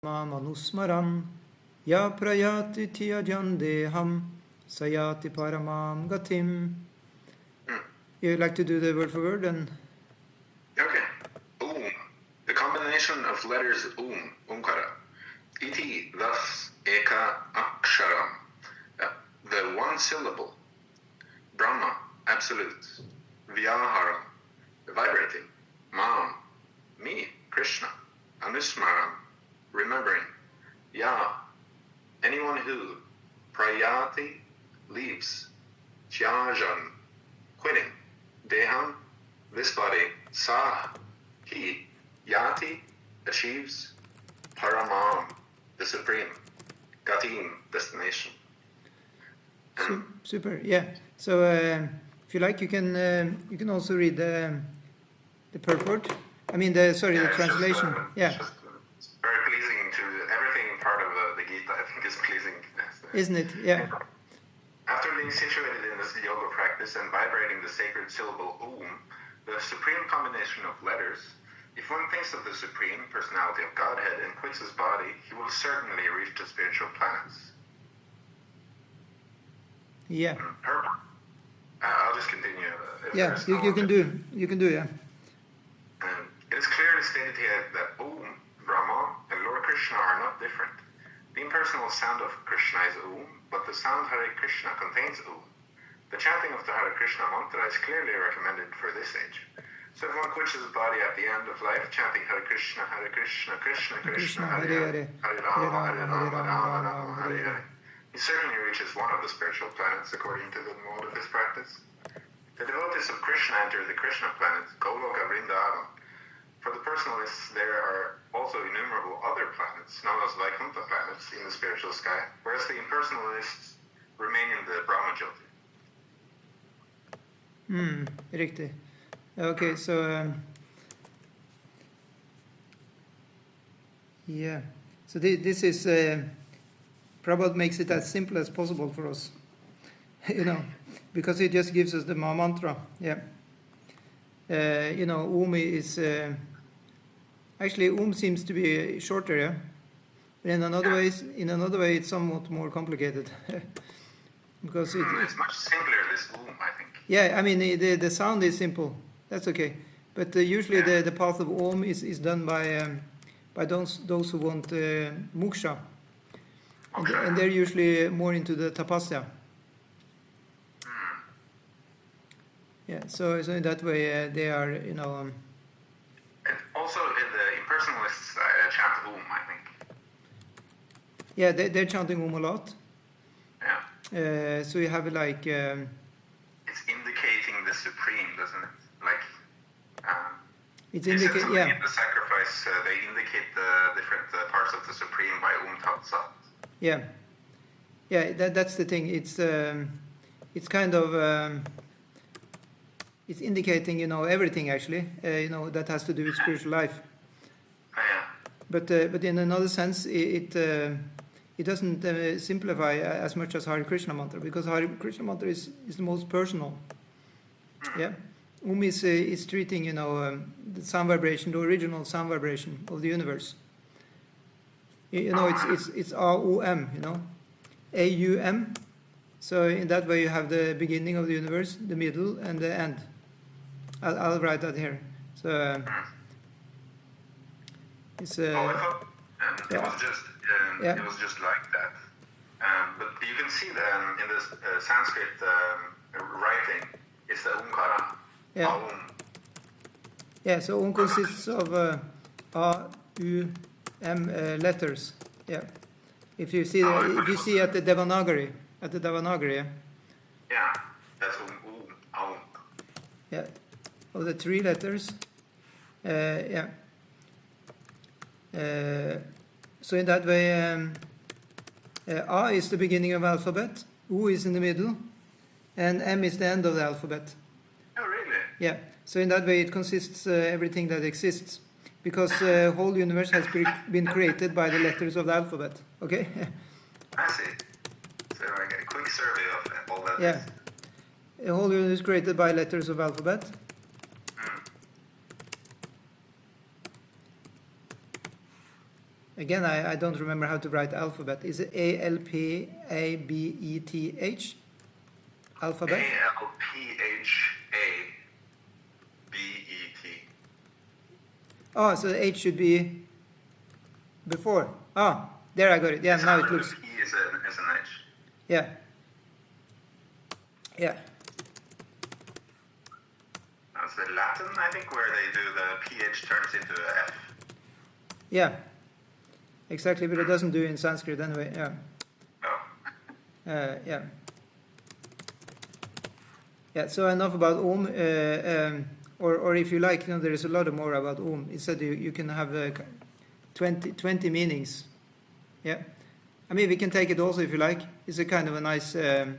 manusmaram ya prayati tyajandeham sayati paramam gatim. You like to do the word for word? And okay. The combination of letters umkara. Iti, thus, eka aksharam. The one syllable. Brahma, absolute. Vyaharam, vibrating. Mam, me, Krishna. Anusmaram, remembering. Ya, anyone who. Prayati, leaves. Tyajan, quitting. Deham, this body. Sa, he. Yati, achieves. Paramam, the supreme. Gatim, destination. Super, yeah. So if you like, you can also read the purport. I mean, the translation. It's just very pleasing to everything part of the Gita. I think is pleasing, isn't it? Yeah. After being situated in this yoga practice and vibrating the sacred syllable the supreme combination of letters. If one thinks of the supreme personality of Godhead and quits his body, he will certainly reach the spiritual planets. Yeah. I'll just continue. Yeah, you can do. Yeah. It is clearly stated here that Brahma, and Lord Krishna are not different. The impersonal sound of Krishna is but the sound Hare Krishna contains The chanting of the Hare Krishna mantra is clearly recommended for this age. So if one quits his body at the end of life, chanting Hare Krishna, Krishna Krishna, Hare Hare, Hare Rama, Hare Rama, Hare Hare. He certainly reaches one of the spiritual planets according to the mode of his practice. The devotees of Krishna enter the Krishna planets, Goloka, Vrindavan. For the personalists, there are also innumerable other planets, known as Vaikuntha planets, in the spiritual sky, whereas the impersonalists remain in the Brahma Jyoti. Riktigt. Okay, so yeah. So this is Prabhupada makes it as simple as possible for us, because it just gives us the mantra. Yeah. Is actually seems to be shorter. Yeah. But in another way, it's somewhat more complicated because it's much simpler. This I think. Yeah, I mean the sound is simple. That's okay, but usually the path of Om is done by those who want moksha, and they're usually more into the tapasya. Yeah, so in that way they are And also the impersonalists chant I think. Yeah, they're chanting a lot. Yeah. So you have like. It's indicating the supreme, doesn't it? It's indicating, in the sacrifice, they indicate the different parts of the supreme by Tat Sat. Yeah. That's the thing. It's kind of it's indicating, everything actually, that has to do with spiritual life. Yeah. But in another sense, it doesn't simplify as much as Hare Krishna mantra, because Hare Krishna mantra is the most personal. Yeah. Is treating, the sound vibration, the original sound vibration of the universe. It's AUM, AUM. So in that way you have the beginning of the universe, the middle, and the end. I'll write that here. So it's it was just like that. But you can see that in the Sanskrit writing, it's the Omkara. Yeah. Yeah, so Om consists of A, U, M letters. Yeah. If you see at the Devanagari, yeah. Yeah, that's Om. Yeah. Of the three letters. Yeah. So in that way, A is the beginning of alphabet, U is in the middle, and M is the end of the alphabet. Oh, really? Yeah. So in that way, it consists everything that exists, because the whole universe has been created by the letters of the alphabet. Okay. I see. So like a quick survey of all that. Yeah. The whole universe is created by letters of alphabet. Again, I don't remember how to write alphabet. Is it ALPABETH? Alphabet? ALPHABET. Oh, so the H should be before. Oh, there I got it. Yeah, now it looks. E is an H. Yeah. Yeah. That's the Latin, I think, where they do the PH turns into a F. Yeah. Exactly, but it doesn't do in Sanskrit anyway. Yeah. Oh. Yeah. Yeah. So enough about Om. Or if you like, there is a lot more about Om. It said you can have 20 meanings. Yeah. I mean, we can take it also if you like. It's a kind of a nice, what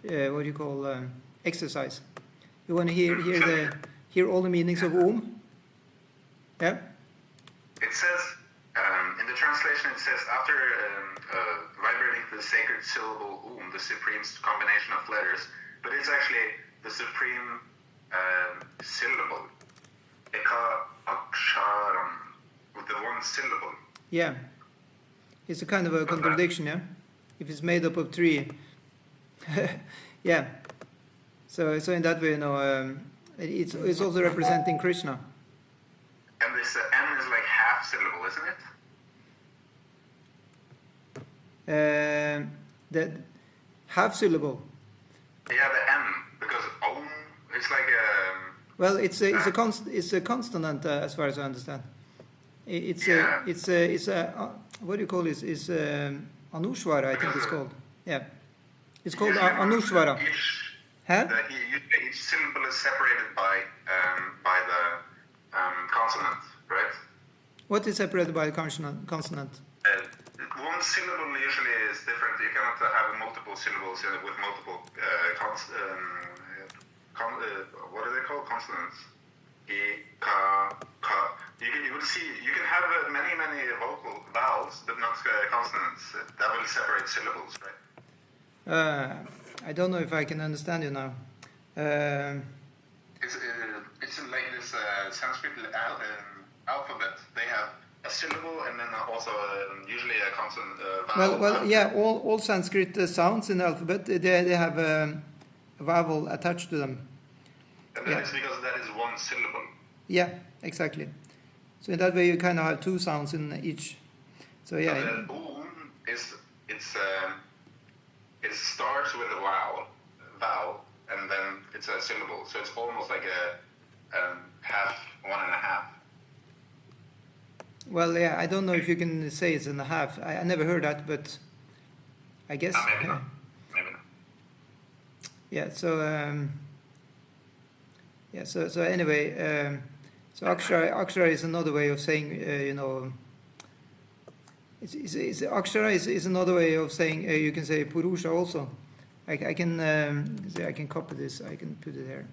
do you call, exercise. You want to hear all the meanings of Om? Yeah. It says, in the translation, it says, after vibrating the sacred syllable Om, the supreme combination of letters, but it's actually the supreme syllable. Eka aksharam, with the one syllable. Yeah. It's a kind of a contradiction, yeah? If it's made up of 3. Yeah. So in that way, it's also representing Krishna. And this N is like half syllable, isn't it? The half syllable. Yeah, the N, because Om, it's like a... Well, it's a consonant as far as I understand. It's a what do you call it? It's Anushvara, I think it's called. Yeah, it's called Anushvara. Each syllable is separated by the consonant, right? What is separated by the consonant? One syllable usually is different. You cannot have multiple syllables with multiple what are they called? Consonants. E, ka, ka. You will see. You can have many vocal vowels, but not consonants. That will separate syllables, right? I don't know if I can understand you now. It's like this Sanskrit alphabet. They have a syllable and then also usually a consonant vowel. Well, yeah. All Sanskrit sounds in the alphabet they have a vowel attached to them. And that is because that is one syllable. Yeah, exactly. So in that way, you kind of have 2 sounds in each. So yeah. And then Om it starts with a vowel, and then it's a syllable. So it's almost like a half, 1.5. Well, yeah, I don't know if you can say it's in a half. I never heard that, but I guess. Maybe not. Maybe not. Yeah. So. Yeah. So anyway. So akshara is another way of saying, akshara is another way of saying, you can say purusha also. I can copy this, I can put it here.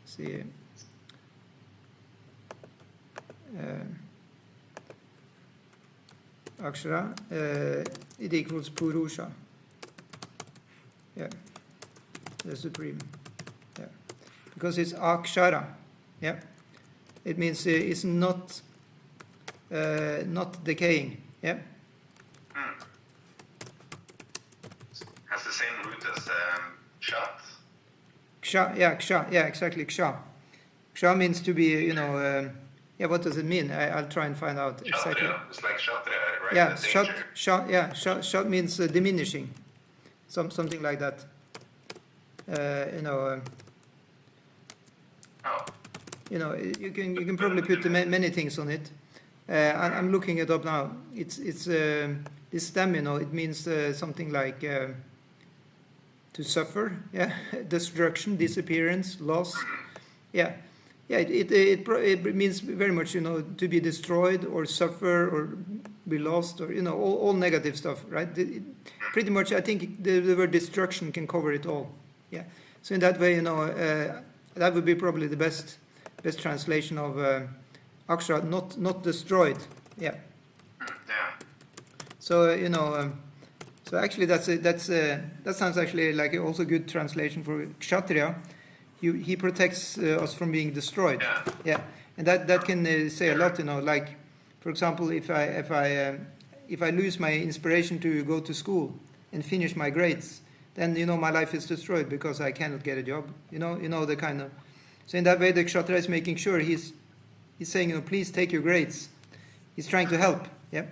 See. Akshara, it equals purusha. Yeah, the supreme. Yeah, because it's akshara. Yeah. It means it's not decaying. Yeah. Has the same root as kshat. Ksha. Yeah. Ksha. Yeah. Exactly. Ksha. Ksha means to be. Yeah. What does it mean? I'll try and find out exactly. It's like shatra, right? Yeah. Shat. Yeah. Shat means diminishing. Something like that. Oh. You can probably put many things on it. I'm looking it up now. It's this stem. It means something like to suffer. Yeah, destruction, disappearance, loss. Yeah, yeah. It means very much. To be destroyed or suffer or be lost or all negative stuff. Right. Pretty much. I think the word destruction can cover it all. Yeah. So in that way, that would be probably the best translation of akshara, not destroyed. Yeah. Yeah. So so actually that sounds actually like also a good translation for kshatriya. He protects us from being destroyed. Yeah. Yeah. And that can say a lot. Like For example, if I lose my inspiration to go to school and finish my grades, then my life is destroyed because I cannot get a job. The kind of. So in that way, the kshatriya is making sure he's saying, please take your grades. He's trying to help. Yeah.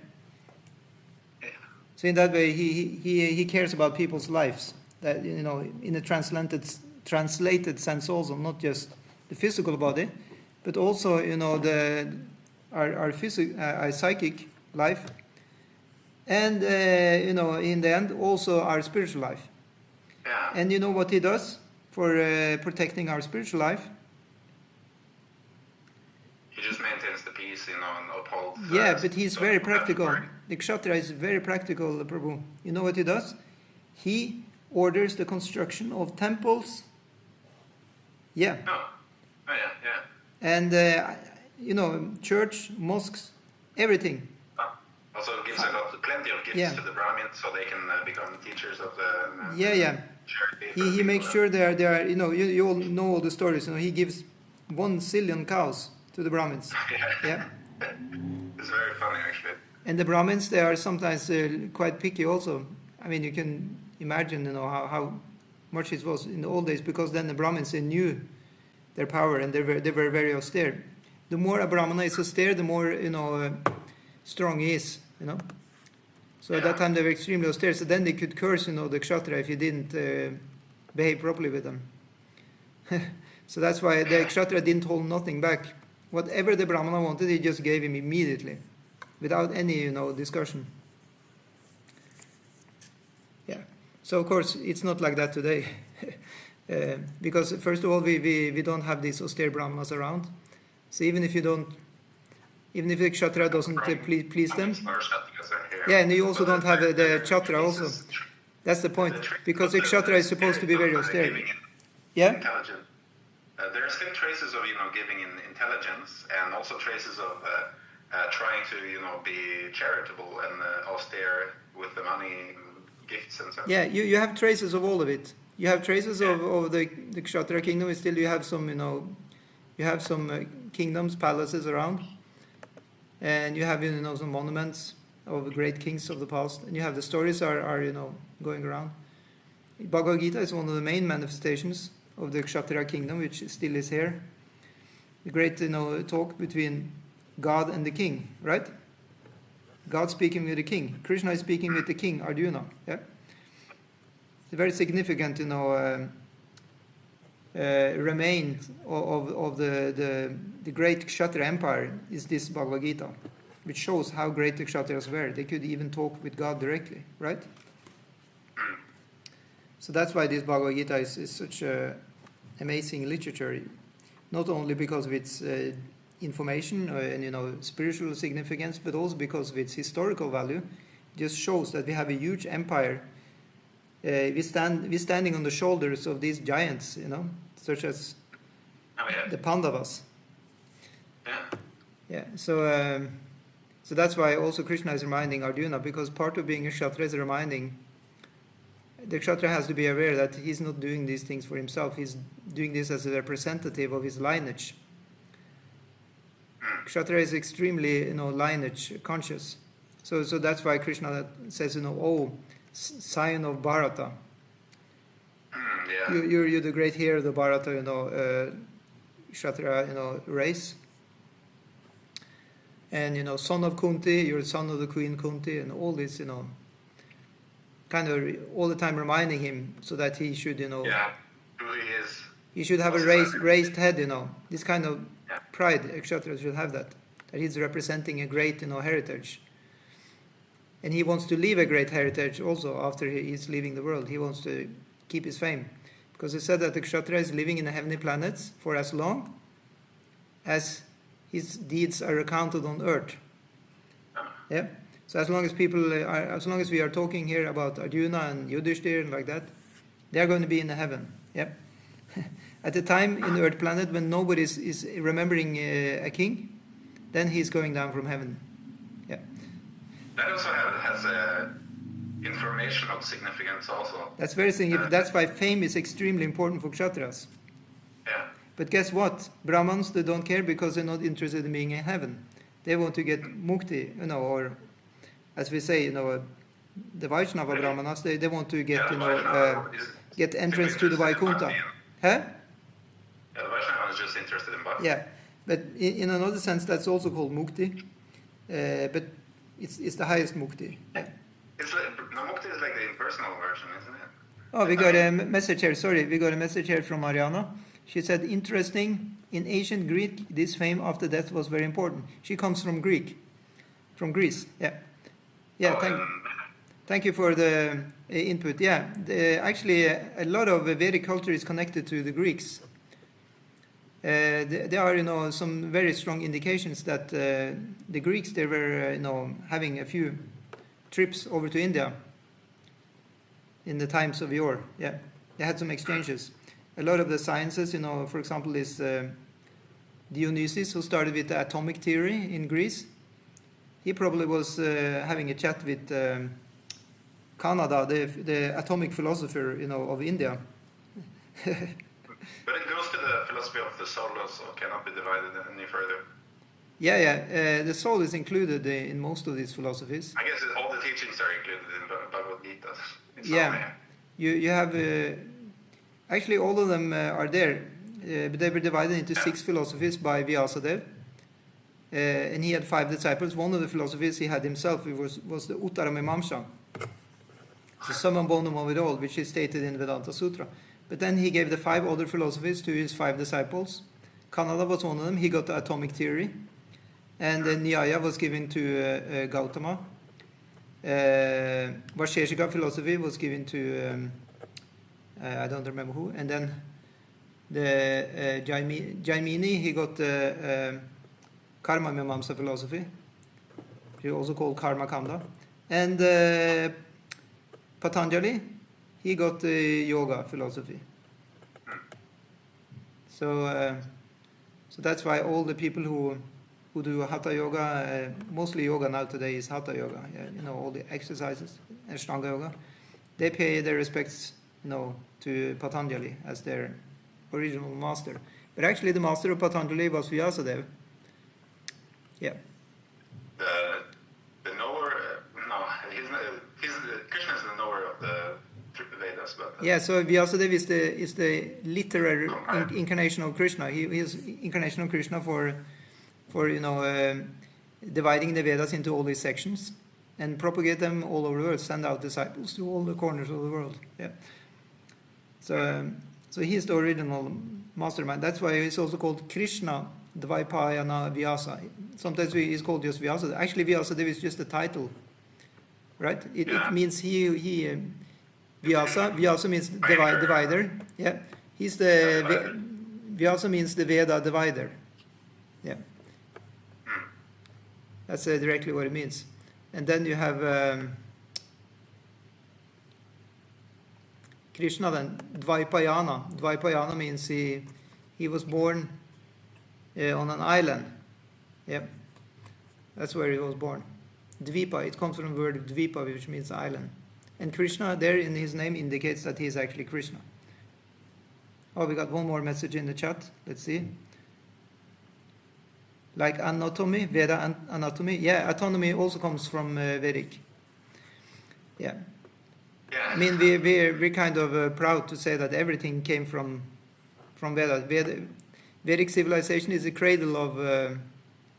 So in that way, he cares about people's lives. That in a translated sense also, not just the physical body, but also our psychic life, and in the end also our spiritual life. Yeah. And you know what he does for protecting our spiritual life? He just maintains the peace, and upholds. Yeah, but he's very practical. The kshatriya is very practical, Prabhu. You know what he does? He orders the construction of temples. Yeah. Oh yeah. And church, mosques, everything. Also gives plenty of gifts to the Brahmins, so they can become teachers of the. Charity. He makes sure they are. You all know all the stories. He gives 1 zillion cows to the Brahmins. Yeah. It's very funny, actually. And the Brahmins, they are sometimes quite picky also. I mean, you can imagine, how much it was in the old days, because then the Brahmins, they knew their power, and they were very austere. The more a Brahmana is austere, the more, strong he is, So at that time they were extremely austere, so then they could curse, the kshatriya if you didn't behave properly with them. So that's why the kshatriya didn't hold nothing back. Whatever the Brahmana wanted, he just gave him immediately, without any, discussion. Yeah. So of course it's not like that today, because first of all we don't have these austere Brahmanas around. So even if the kshatriya doesn't please them, and you also don't have the kshatriya also. That's the point, because the kshatriya is supposed to be very austere. Yeah. Intelligent. There are still traces of giving in intelligence, and also traces of trying to be charitable and austere with the money, gifts and so. Yeah, you have traces of all of it. You have traces of the kshatriya kingdom. Still, you have some kingdoms, palaces around, and you have some monuments of great kings of the past, and you have the stories are going around. Bhagavad Gita is one of the main manifestations of the kshatriya kingdom, which still is here. The great talk between God and the king, right? God speaking with the king. Krishna is speaking with the king, Arjuna. Yeah, it's a very significant remain of the great kshatriya empire is this Bhagavad Gita, which shows how great the kshatriyas were. They could even talk with God directly, right? So that's why this Bhagavad Gita is such amazing literature, not only because of its information and spiritual significance, but also because of its historical value. It just shows that we have a huge empire. We're standing on the shoulders of these giants, such as the Pandavas. Yeah. So that's why also Krishna is reminding Arjuna, because part of being a kshatriya is reminding. The kshatriya has to be aware that he's not doing these things for himself. He's doing this as a representative of his lineage. Kshatriya is extremely, lineage conscious. So that's why Krishna says, oh, scion of Bharata. You're the great hero of the Bharata, Kshatriya, race. And, son of Kunti, you're son of the queen Kunti, and all this, kind of all the time reminding him so that he should, who he is. He should have a raised head, This kind of pride, Kshatriya should have that he's representing a great, heritage. And he wants to leave a great heritage also after he's leaving the world. He wants to keep his fame. Because he said that the Kshatriya is living in the heavenly planets for as long as his deeds are recounted on earth. Yeah? So as long as we are talking here about Arjuna and Yudhishthira and like that, they are going to be in the heaven. Yeah. At the time in the earth planet when nobody is remembering a king, then he's going down from heaven. Yeah. That also has informational significance also. That's very significant. That's why fame is extremely important for Kshatriyas. Yeah. But guess what? Brahmins, they don't care because they're not interested in being in heaven. They want to get mukti, you know, or as we say, you know, the Vaishnava Brahmanas, they want to get, you know, get entrance to the Vaikuntha. Huh? Yeah, the Vaishnava is just interested in bhakti. Yeah, but in another sense, that's also called mukti, but it's the highest mukti. Yeah. It's like, no, mukti is like the impersonal version, isn't it? Oh, we got a message here. Sorry, we got a message here from Mariana. She said, interesting, in ancient Greek, this fame after death was very important. She comes from Greece. Yeah. Yeah, thank you for the input. Yeah, actually, a lot of Vedic culture is connected to the Greeks. There are, you know, some very strong indications that the Greeks, they were, you know, having a few trips over to India in the times of yore. Yeah, they had some exchanges. A lot of the sciences, you know, for example, is Dionysius, who started with the atomic theory in Greece. He probably was having a chat with Canada, the atomic philosopher, you know, of India. But it goes to the philosophy of the soul also, cannot be divided any further. Yeah. The soul is included in most of these philosophies. I guess all the teachings are included in Bhagavad Gita. Yeah, you have actually all of them are there, but they were divided into 6 philosophies by Vyasadeva, and he had 5 disciples. One of the philosophies he had himself was the Uttaramimamsa, the summum bonum of it all, which is stated in Vedanta Sutra. But then he gave the 5 other philosophies to his 5 disciples. Kanada was one of them. He got the atomic theory, and then Nyaya was given to Gautama. Vaisheshika philosophy was given to I don't remember who, and then the Jaimini, he got the Karma Mimamsa philosophy, he also called Karma Kanda, and Patanjali, he got the yoga philosophy. So that's why all the people who do hatha yoga, mostly yoga now today is hatha yoga. Yeah, you know, all the exercises, Ashtanga yoga. They pay their respects, you know, to Patanjali as their original master. But actually, the master of Patanjali was Vyasadeva. Yeah. The knower, Krishna is the knower of the Vedas, but yeah. So Vyasadeva is the literary incarnation of Krishna. He is incarnation of Krishna for you know, dividing the Vedas into all these sections and propagate them all over the world, send out disciples to all the corners of the world. Yeah. So he is the original mastermind. That's why he's also called Krishna Dvaipayana Vyasa. Sometimes he's called just Vyasa. Actually, Vyasadeva is just a title, right? It means he Vyasa means divider. Yeah. He's the Vyasa means the Veda divider. Yeah. That's directly what it means. And then you have Krishna, then Dvaipayana. Dvaipayana means he was born on an island. Yep. That's where he was born. Dvipa, it comes from the word Dvipa, which means island. And Krishna there in his name indicates that he is actually Krishna. Oh, we got one more message in the chat. Let's see. Like anatomy, Veda anatomy. Yeah, anatomy also comes from Vedic. Yeah. I mean, we're kind of proud to say that everything came from Veda. Vedic civilization is the cradle of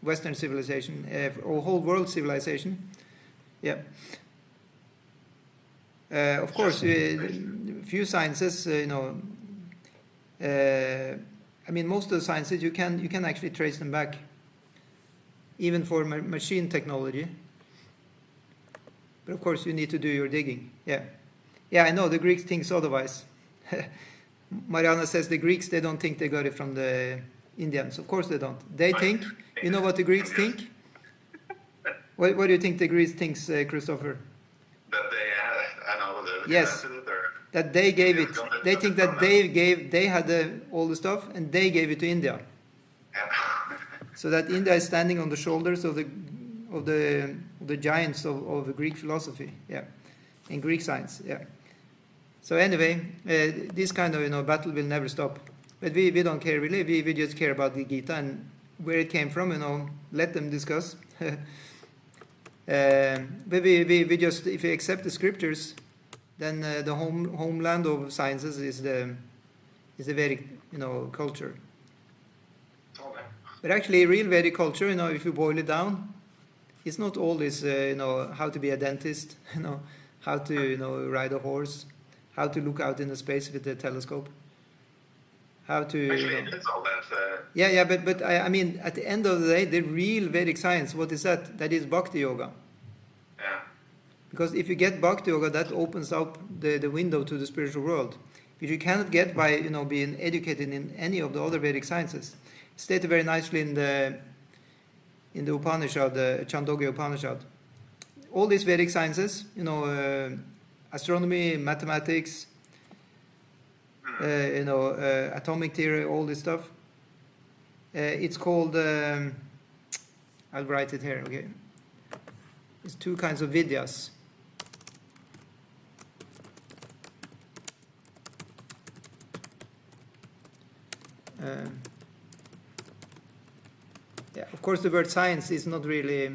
Western civilization, or whole world civilization. Yeah. Of course, few sciences, you know. I mean, most of the sciences you can actually trace them back, even for machine technology. But of course, you need to do your digging. Yeah. Yeah, I know the Greeks think otherwise. Mariana says the Greeks, they don't think they got it from the Indians. Of course they don't. They think, you know what the Greeks think? What do you think the Greeks thinks, Christopher? That they, I know, yes, that they gave it. They think that they had all the stuff and they gave it to India. So that India is standing on the shoulders of the giants of Greek philosophy, yeah, in Greek science, yeah. So anyway, this kind of battle will never stop. But we don't care really. We just care about the Gita, and where it came from, let them discuss. But we just, if we accept the scriptures, then the homeland of sciences is the Vedic, culture. Okay. But actually, real Vedic culture, if you boil it down, it's not all this, how to be a dentist, how to, ride a horse, how to look out into space with the telescope, how to. Actually, it's all that. Yeah, but I mean, at the end of the day, the real Vedic science, what is that? That is Bhakti Yoga. Yeah. Because if you get Bhakti Yoga, that opens up the window to the spiritual world, which you cannot get by, being educated in any of the other Vedic sciences. It's stated very nicely in the Upanishad, the Chandogya Upanishad. All these Vedic sciences, astronomy, mathematics, atomic theory, all this stuff. It's called, I'll write it here, okay. It's two kinds of vidyas. Of course, the word science is not really.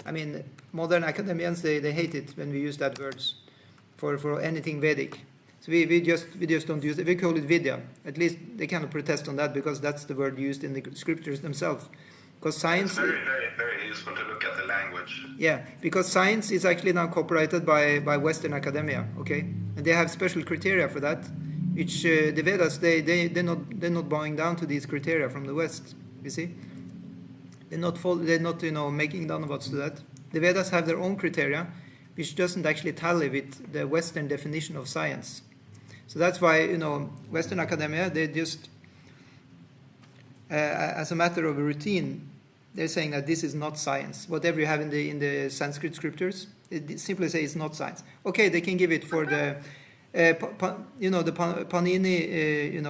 I mean, modern academians they hate it when we use that word for anything Vedic. So we just don't use it. We call it vidya. At least they cannot protest on that because that's the word used in the scriptures themselves. Because science. It's very, very, very useful to look at the language. Yeah, because science is actually now copyrighted by Western academia. Okay, and they have special criteria for that, which the Vedas they're not bowing down to these criteria from the West. You see. They're not making downwards to that. The Vedas have their own criteria, which doesn't actually tally with the Western definition of science. So that's why Western academia they just, as a matter of routine, they're saying that this is not science. Whatever you have in the Sanskrit scriptures, they simply say it's not science. Okay, they can give it for the the Panini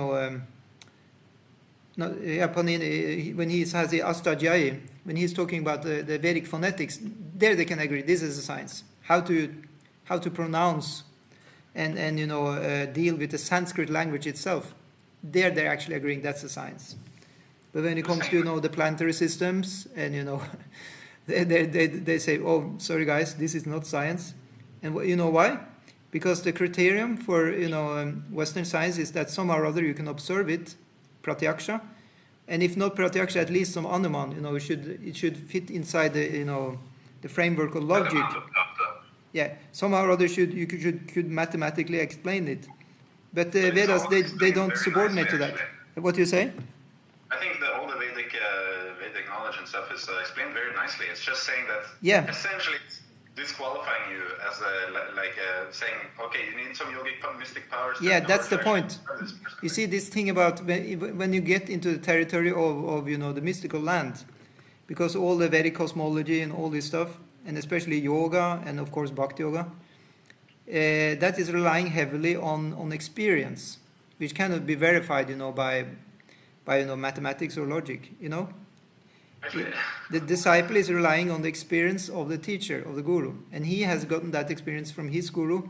Panini, when he has the Astadhyayi, when he's talking about the Vedic phonetics, there they can agree this is a science. How to pronounce and deal with the Sanskrit language itself. There they're actually agreeing that's a science. But when it comes to the planetary systems and they say, oh, sorry guys, this is not science. And you know why? Because the criterion for Western science is that somehow or other you can observe it. Pratyaksha, and if not pratyaksha, at least some anuman. It should fit inside the framework of logic. Yeah, somehow or other you could mathematically explain it, but the Vedas they don't subordinate to that. What do you say? I think that all the Vedic knowledge and stuff is explained very nicely. It's just saying that essentially it's disqualifying you as saying, okay, you need some yogic mystic powers. Yeah, that's the point. You see this thing about when you get into the territory of the mystical land, because all the Vedic cosmology and all this stuff, and especially yoga and of course Bhakti Yoga, that is relying heavily on experience, which cannot be verified, by mathematics or logic, The disciple is relying on the experience of the teacher, of the guru, and he has gotten that experience from his guru.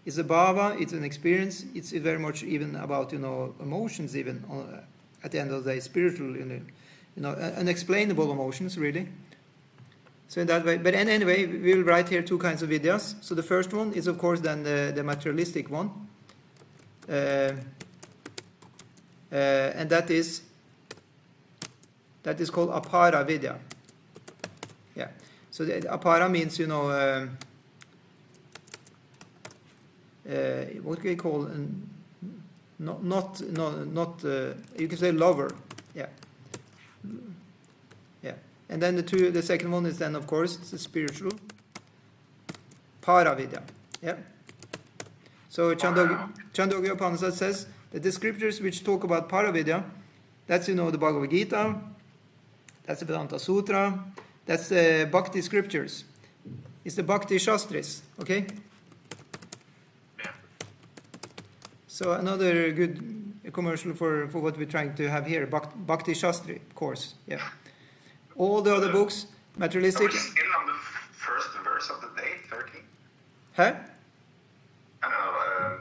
It's a bhava, it's an experience, it's very much even about, emotions even, at the end of the day, spiritual, unexplainable emotions, really. So in that way, but anyway, we will write here two kinds of vidyas. So the first one is, of course, then the materialistic one. And that is called apara vidya. Yeah. So the apara means, what can we call not you can say lover. Yeah. Yeah. And then the second one is then, of course, the spiritual para vidya. Yeah. So Chandogya Upanishad says that the scriptures which talk about para vidya, that's the Bhagavad Gita, that's the Vedanta Sutra, that's the Bhakti scriptures. It's the Bhakti Shastris, okay? Yeah. So another good commercial for what we're trying to have here, Bhakti Shastri course, yeah. All the other books, materialistic. Are we still on the first verse of the day, 13? Huh? I don't know,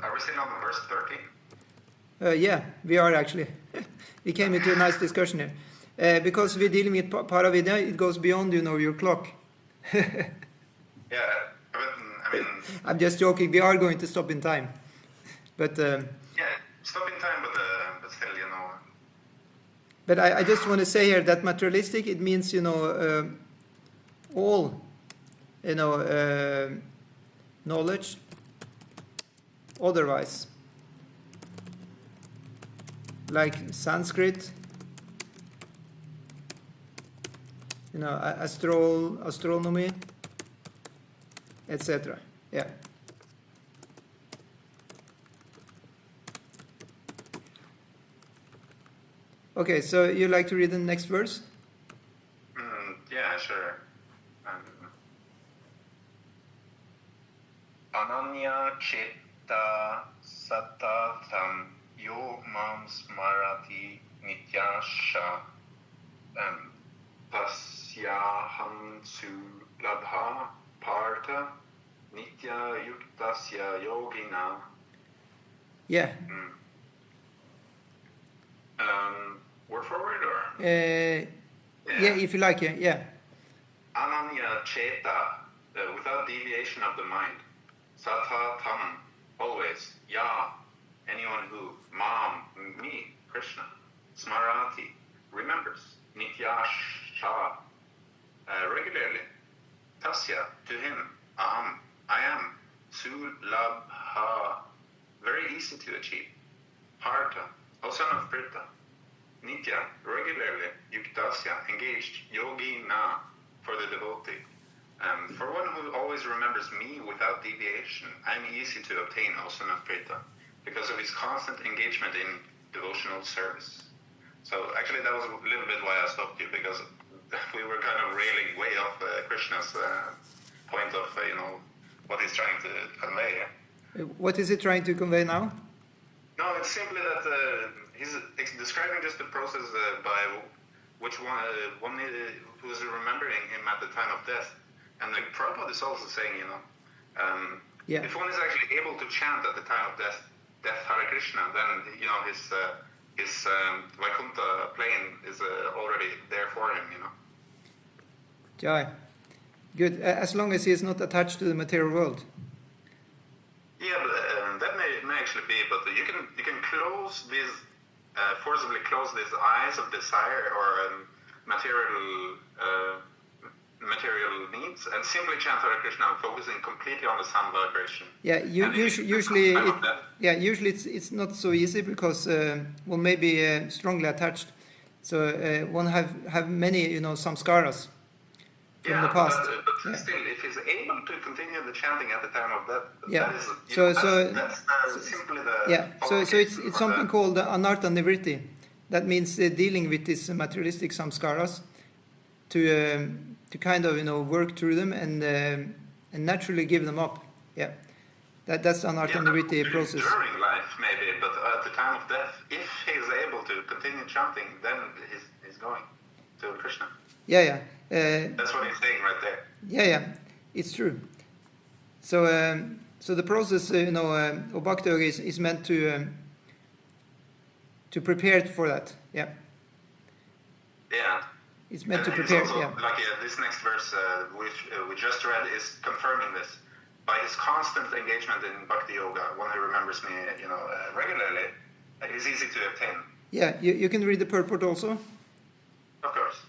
are we still on the verse 13? Yeah, we are actually. We came into a nice discussion here. Because we're dealing with Paravidya, it goes beyond, your clock. Yeah, but I mean... I'm just joking, we are going to stop in time. But... yeah, stop in time, but still, But I just want to say here that materialistic, it means, all, knowledge, otherwise. Like Sanskrit, astronomy, etc. Yeah. Okay, so you like to read the next verse? Yeah, sure. Ananya Cheta Satatam Yo Mam Smarati Nityasha Tasyaham Sulabha Partha Nitya Yuktasya Yogina. Yeah. Word forward or? Yeah, if you like, yeah. Ananya Cheta, without deviation of the mind. Sata Tam, always. Ya, anyone who. Mam, me, Krishna. Smarati, remembers. Nityasha, regularly. Tasya, to him. Aham, I am. Sulabha, very easy to achieve. Partha, O son of Pritha. Nitya, regularly. Yuktasya, engaged. Yogina, for the devotee. For one who always remembers me without deviation, I am easy to obtain, O son of Pritha, because of his constant engagement in devotional service. So actually that was a little bit why I stopped you, because we were kind of railing way off Krishna's point of, what he's trying to convey. What is it trying to convey now? No, it's simply that he's describing just the process by which one who is remembering him at the time of death. And the Prabhupada is also saying, if one is actually able to chant at the time of death Hare Krishna, then, his Vaikuntha plane is already there for him, Jai. Good. As long as he is not attached to the material world. Yeah, but that may actually be, but you can close these, forcibly close these eyes of desire or material needs, and simply chant Hare Krishna, focusing completely on the sound vibration. Yeah, usually it's not so easy because one may be strongly attached. So one have many samskaras from the past. But still, if he's able to continue the chanting at the time of death, yeah. that's simply the So it's something called anartha nivritti. That means dealing with these materialistic samskaras to kind of work through them and naturally give them up. Yeah, that's anartha nivritti process. During life maybe, but at the time of death, if he's able to continue chanting, then he's going to Krishna. Yeah. That's what he's saying right there. Yeah, it's true. So the process, of bhakti yoga is meant to prepare for that. Yeah. Yeah. It's meant to prepare. Also, like this next verse, which we just read, is confirming this. By his constant engagement in bhakti yoga, one who remembers me, regularly, it is easy to obtain. Yeah, you can read the purport also. Of course.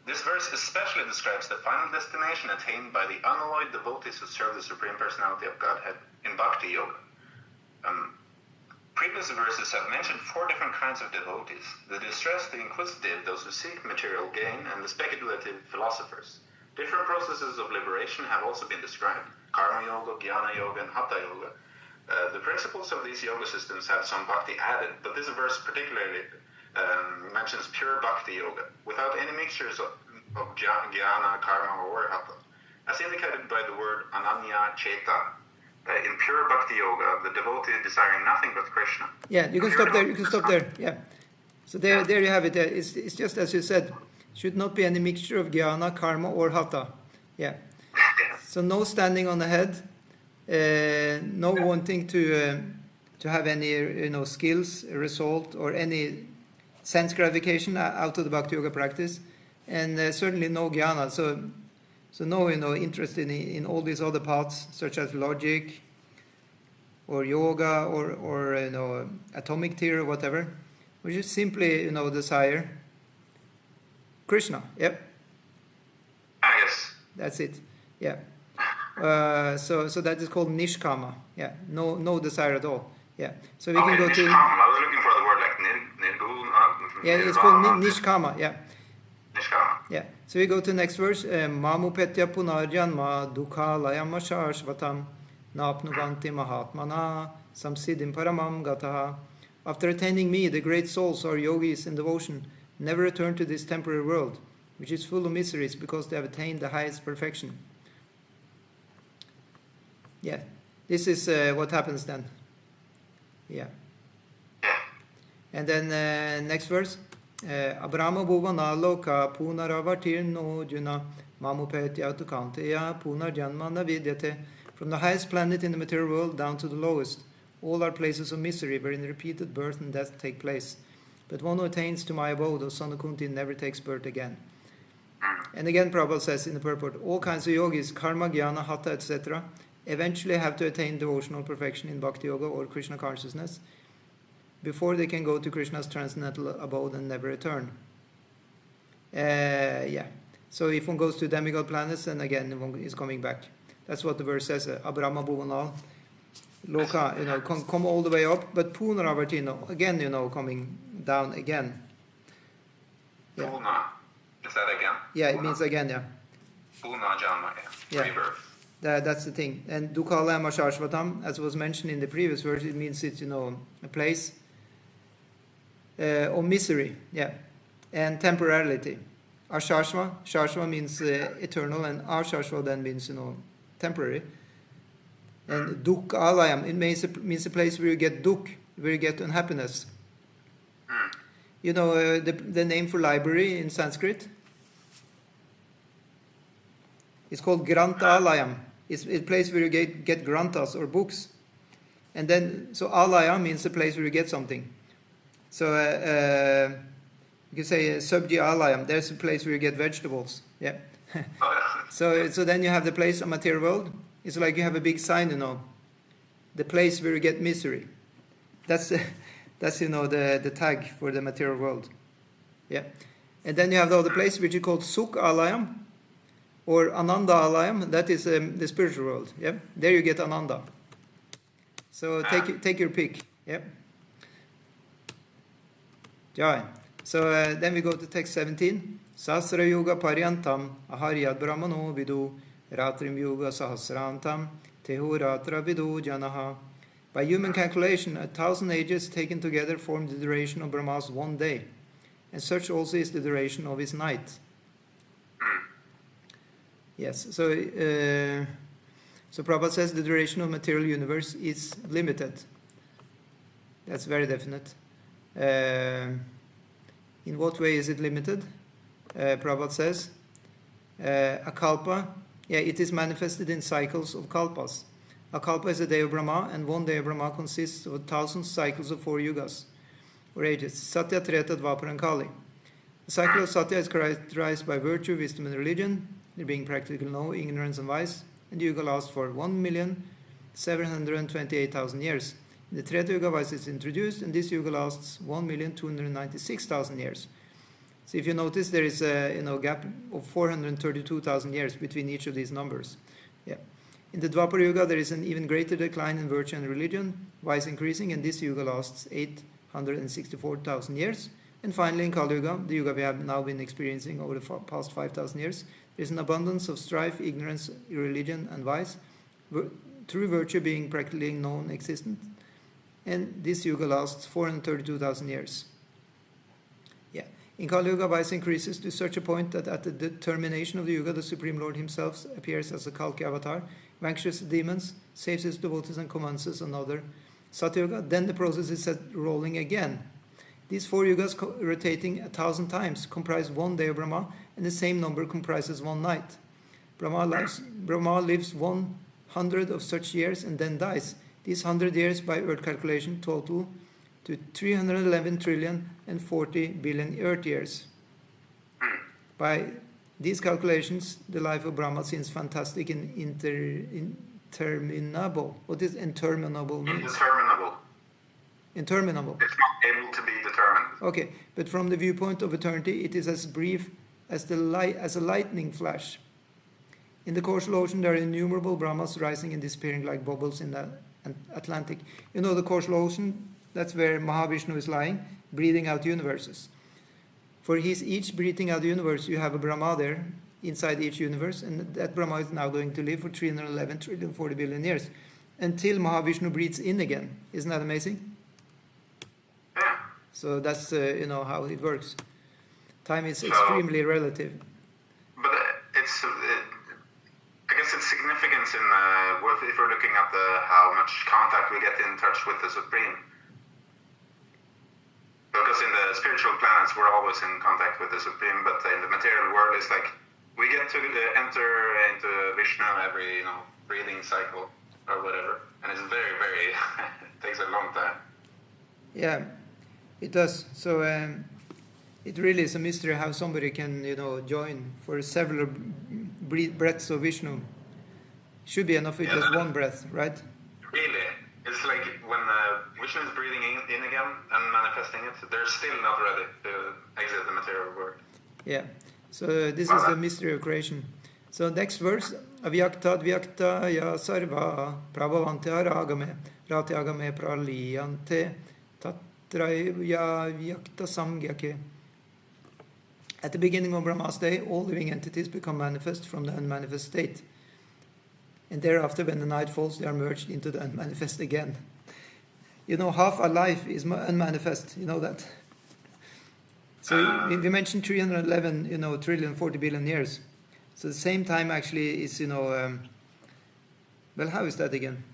This verse especially describes the final destination attained by the unalloyed devotees who serve the Supreme Personality of Godhead in Bhakti Yoga. Previous verses have mentioned 4 different kinds of devotees: the distressed, the inquisitive, those who seek material gain, and the speculative philosophers. Different processes of liberation have also been described: Karma Yoga, Jnana Yoga, and Hatha Yoga. The principles of these yoga systems have some bhakti added, but this verse particularly mentions pure bhakti yoga, without any mixtures of jnana, karma, or hatha. As indicated by the word ananya cheta, in pure bhakti yoga, the devotee desiring nothing but Krishna. Yeah, you can stop there. Yeah. So there you have it. It's just as you said, should not be any mixture of jnana, karma, or hatha. Yeah. So no standing on the head, no wanting to have any skills, result, or any sense gratification out of the Bhakti Yoga practice, and certainly no jnana. So no, interest in all these other paths, such as logic, or yoga, or atomic theory, or whatever, which is simply, desire Krishna. Yep. Yes. That's it. Yeah. So that is called nishkama. Yeah. No desire at all. Yeah. So we can go to. Nishkama. I was looking for the word like nirguna. Yeah, it's called nishkama. Yeah. Nishkama. Yeah. So we go to the next verse. Mamupetya punarjanma dukhalayam ashashvatam napnuvanti mahatmana samsiddhim paramam gataha. After attaining me, the great souls or yogis in devotion never return to this temporary world, which is full of miseries because they have attained the highest perfection. Yeah. This is what happens then. Yeah. And then next verse. Abrahma bhuvana loka punaravatirno juna mamupetya tukanteya punarjanma navidyate. From the highest planet in the material world down to the lowest, all are places of misery wherein repeated birth and death take place. But one who attains to my abode, O son of Kunti, never takes birth again. And again Prabhupada says in the purport, all kinds of yogis, karma, jnana, hatha, etc., eventually have to attain devotional perfection in Bhakti Yoga or Krishna consciousness before they can go to Krishna's transcendental abode and never return. Yeah. So if one goes to demigod planets, then again one is coming back. That's what the verse says. Abrahma bhuvanal loka, come all the way up, but punaravartino, again, coming down again. Yeah. Puna. Is that again? Yeah, Puna. It means again, yeah. Puna janma, Yeah. rebirth. That's the thing. And Dukhala Ashashvatam, as was mentioned in the previous verse, it means it's, a place of misery, yeah, and temporality. Shashva means eternal, and Ashashva then means, temporary. And Duk Alayam, it means a place where you get duk, where you get unhappiness. The name for library in Sanskrit? It's called Granta Alayam. It's a place where you get grantas or books. And then, so Alaya means a place where you get something. So you can say Sabji Alayam, there's a place where you get vegetables. Yeah. So then you have the place of material world. It's like you have a big sign, the place where you get misery. That's the tag for the material world. Yeah. And then you have the other place which is called Sukh Alayam, or Ananda Alayam, that is the spiritual world. Yeah, there you get Ananda. So take your pick. Yeah. Jai. So then we go to text 17. Sasra Yoga Paryantam Aharyad Brahmano Vidu Ratrim Yoga Sahasrantam Tehu Ratra Vidu Janaha. By human calculation, 1,000 ages taken together form the duration of Brahma's one day, and such also is the duration of his night. Yes, so Prabhupada says the duration of material universe is limited. That's very definite. In what way is it limited? Prabhupada says, a kalpa, it is manifested in cycles of kalpas. A kalpa is a day of Brahma, and one day of Brahma consists of 1,000 cycles of 4 yugas, or ages, Satya, Treta, Dvapara, and Kali. The cycle of Satya is characterized by virtue, wisdom, and religion, there being practical no ignorance and vice, and the yuga lasts for 1,728,000 years. In the Treta Yuga, vice is introduced, and this yuga lasts 1,296,000 years. So if you notice, there is a gap of 432,000 years between each of these numbers. Yeah. In the Dvapara Yuga, there is an even greater decline in virtue and religion, vice increasing, and this yuga lasts 864,000 years. And finally, in Kali Yuga, the yuga we have now been experiencing over the past 5,000 years, there is an abundance of strife, ignorance, irreligion, and vice, true virtue being practically non-existent. And this yuga lasts 432,000 years. Yeah. In Kali Yuga, vice increases to such a point that at the termination of the yuga, the Supreme Lord himself appears as a Kalki avatar, vanquishes the demons, saves his devotees, and commences another Satya Yuga. Then the process is set rolling again. These 4 yugas rotating 1,000 times comprise one day of Brahma, and the same number comprises one night. Brahma lives 100 of such years and then dies. These 100 years by earth calculation total to 311 trillion and 40 billion Earth years. By these calculations, the life of Brahma seems fantastic and interminable. What does interminable mean? Indeterminable. Interminable. It's not able to be determined. Okay, but from the viewpoint of eternity, it is as brief as a lightning flash. In the causal ocean, there are innumerable Brahmas rising and disappearing like bubbles in the Atlantic. You know the causal ocean, that's where Mahavishnu is lying, breathing out universes. For he's each breathing out universe, you have a Brahma there inside each universe, and that Brahma is now going to live for 311 trillion 40 billion years until Mahavishnu breathes in again. Isn't that amazing? Yeah. So that's how it works. Time is extremely relative. But it's I guess its significance in if we're looking at how much contact we get in touch with the Supreme. Because in the spiritual planets, we're always in contact with the Supreme, but in the material world, it's like we get to enter into Vishnu every, breathing cycle or whatever, and it's very, very, it takes a long time. Yeah, it does. So it really is a mystery how somebody can, join for several breaths of Vishnu. Should be enough with just one breath, right? Really. It's like when Vishnu is breathing in again and manifesting it, they're still not ready to exit the material world. Yeah. So this is the mystery of creation. So next verse, avyakta dvyakta ya sarva prabhavantya ragame ratyagame praliyante tatraya vyakta samgyake. At the beginning of Brahma's day, all living entities become manifest from the unmanifest state. And thereafter, when the night falls, they are merged into the unmanifest again. Half our life is unmanifest. You know that. So we mentioned 311, trillion, 40 billion years. So the same time actually is, well, how is that again?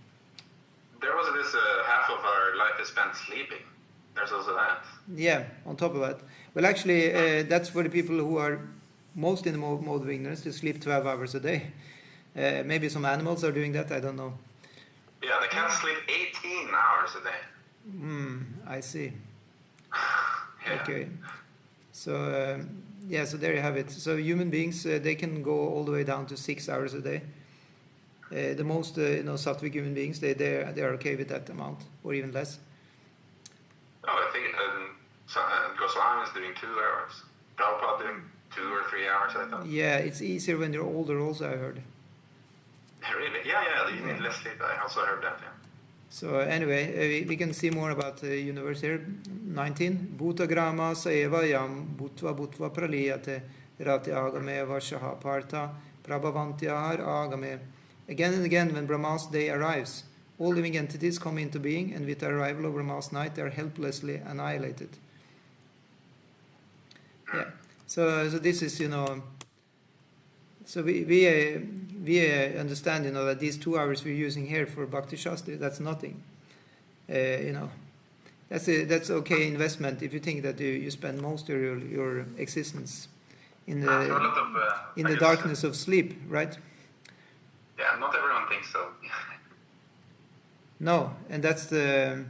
There was this half of our life is spent sleeping. There's also that. Yeah, on top of that. Well, actually, that's for the people who are most in the mode of ignorance. They sleep 12 hours a day. Maybe some animals are doing that, I don't know. Yeah, they can sleep 18 hours a day. I see. Yeah. Okay. So, so there you have it. So human beings, they can go all the way down to 6 hours a day. The most, sattvic human beings, they are okay with that amount, or even less. Oh, I think Goswami is doing 2 hours. Prabhupada doing 2 or 3 hours, I thought. Yeah, it's easier when you're older also, I heard. Really? Yeah, you need less sleep. I also heard that, yeah. So anyway, we can see more about the universe here. 19. Bhutagrama saeva yam bhutva praliyate ratyagame vashaha partha prabhavantyahar agame. Again and again, when Brahma's day arrives, all living entities come into being, and with the arrival of Brahma's night, they are helplessly annihilated. Yeah. So this is, so we understand, that these 2 hours we're using here for Bhakti Shastri, that's nothing. That's okay investment if you think that you spend most of your existence in the darkness of sleep, right? Yeah, not everyone thinks so. No, and that's the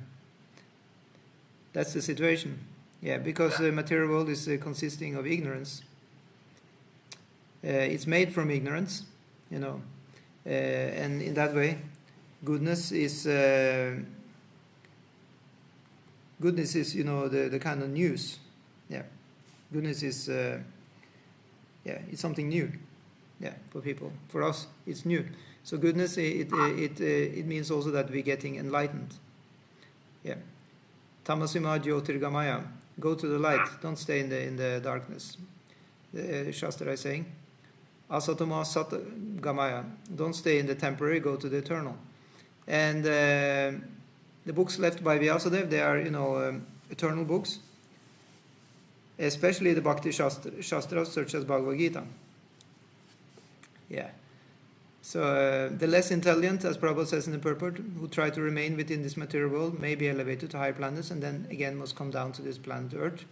situation. Yeah, because the material world is consisting of ignorance. It's made from ignorance, and in that way, goodness is the kind of news. Yeah, goodness is it's something new. Yeah, for people. For us, it's new. So goodness, it means also that we're getting enlightened. Yeah, tamasima jyotirgamaya. Go to the light. Don't stay in the darkness. The Shastra is saying. Asatoma satgamaya. Don't stay in the temporary. Go to the eternal. And the books left by Vyasadeva, they are eternal books. Especially the Bhakti Shastras such as Bhagavad Gita. Yeah. So the less intelligent, as Prabhupada says in the purport, who try to remain within this material world may be elevated to higher planets and then again must come down to this planet Earth.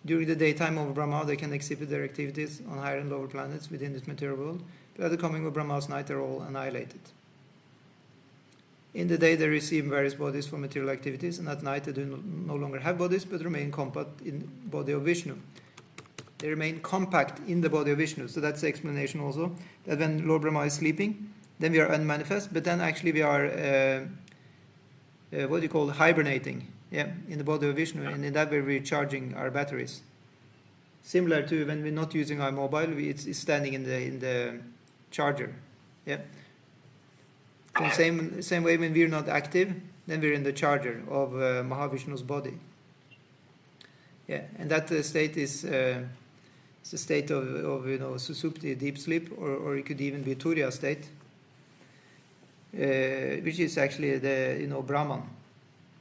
During the daytime of Brahma, they can exhibit their activities on higher and lower planets within this material world, but at the coming of Brahma's night, they're all annihilated. In the day they receive various bodies for material activities, and at night they do no longer have bodies, but remain compact in the body of Vishnu. They remain compact in the body of Vishnu. So that's the explanation also, that when Lord Brahma is sleeping, then we are unmanifest, but then actually we are, what do you call, hibernating, in the body of Vishnu, and in that way we're charging our batteries. Similar to when we're not using our mobile, it's standing in the charger. Yeah. So same way when we're not active, then we're in the charger of Mahavishnu's body. Yeah, and that state is the state of susupti, deep sleep, or it could even be Turiya state, which is actually the Brahman.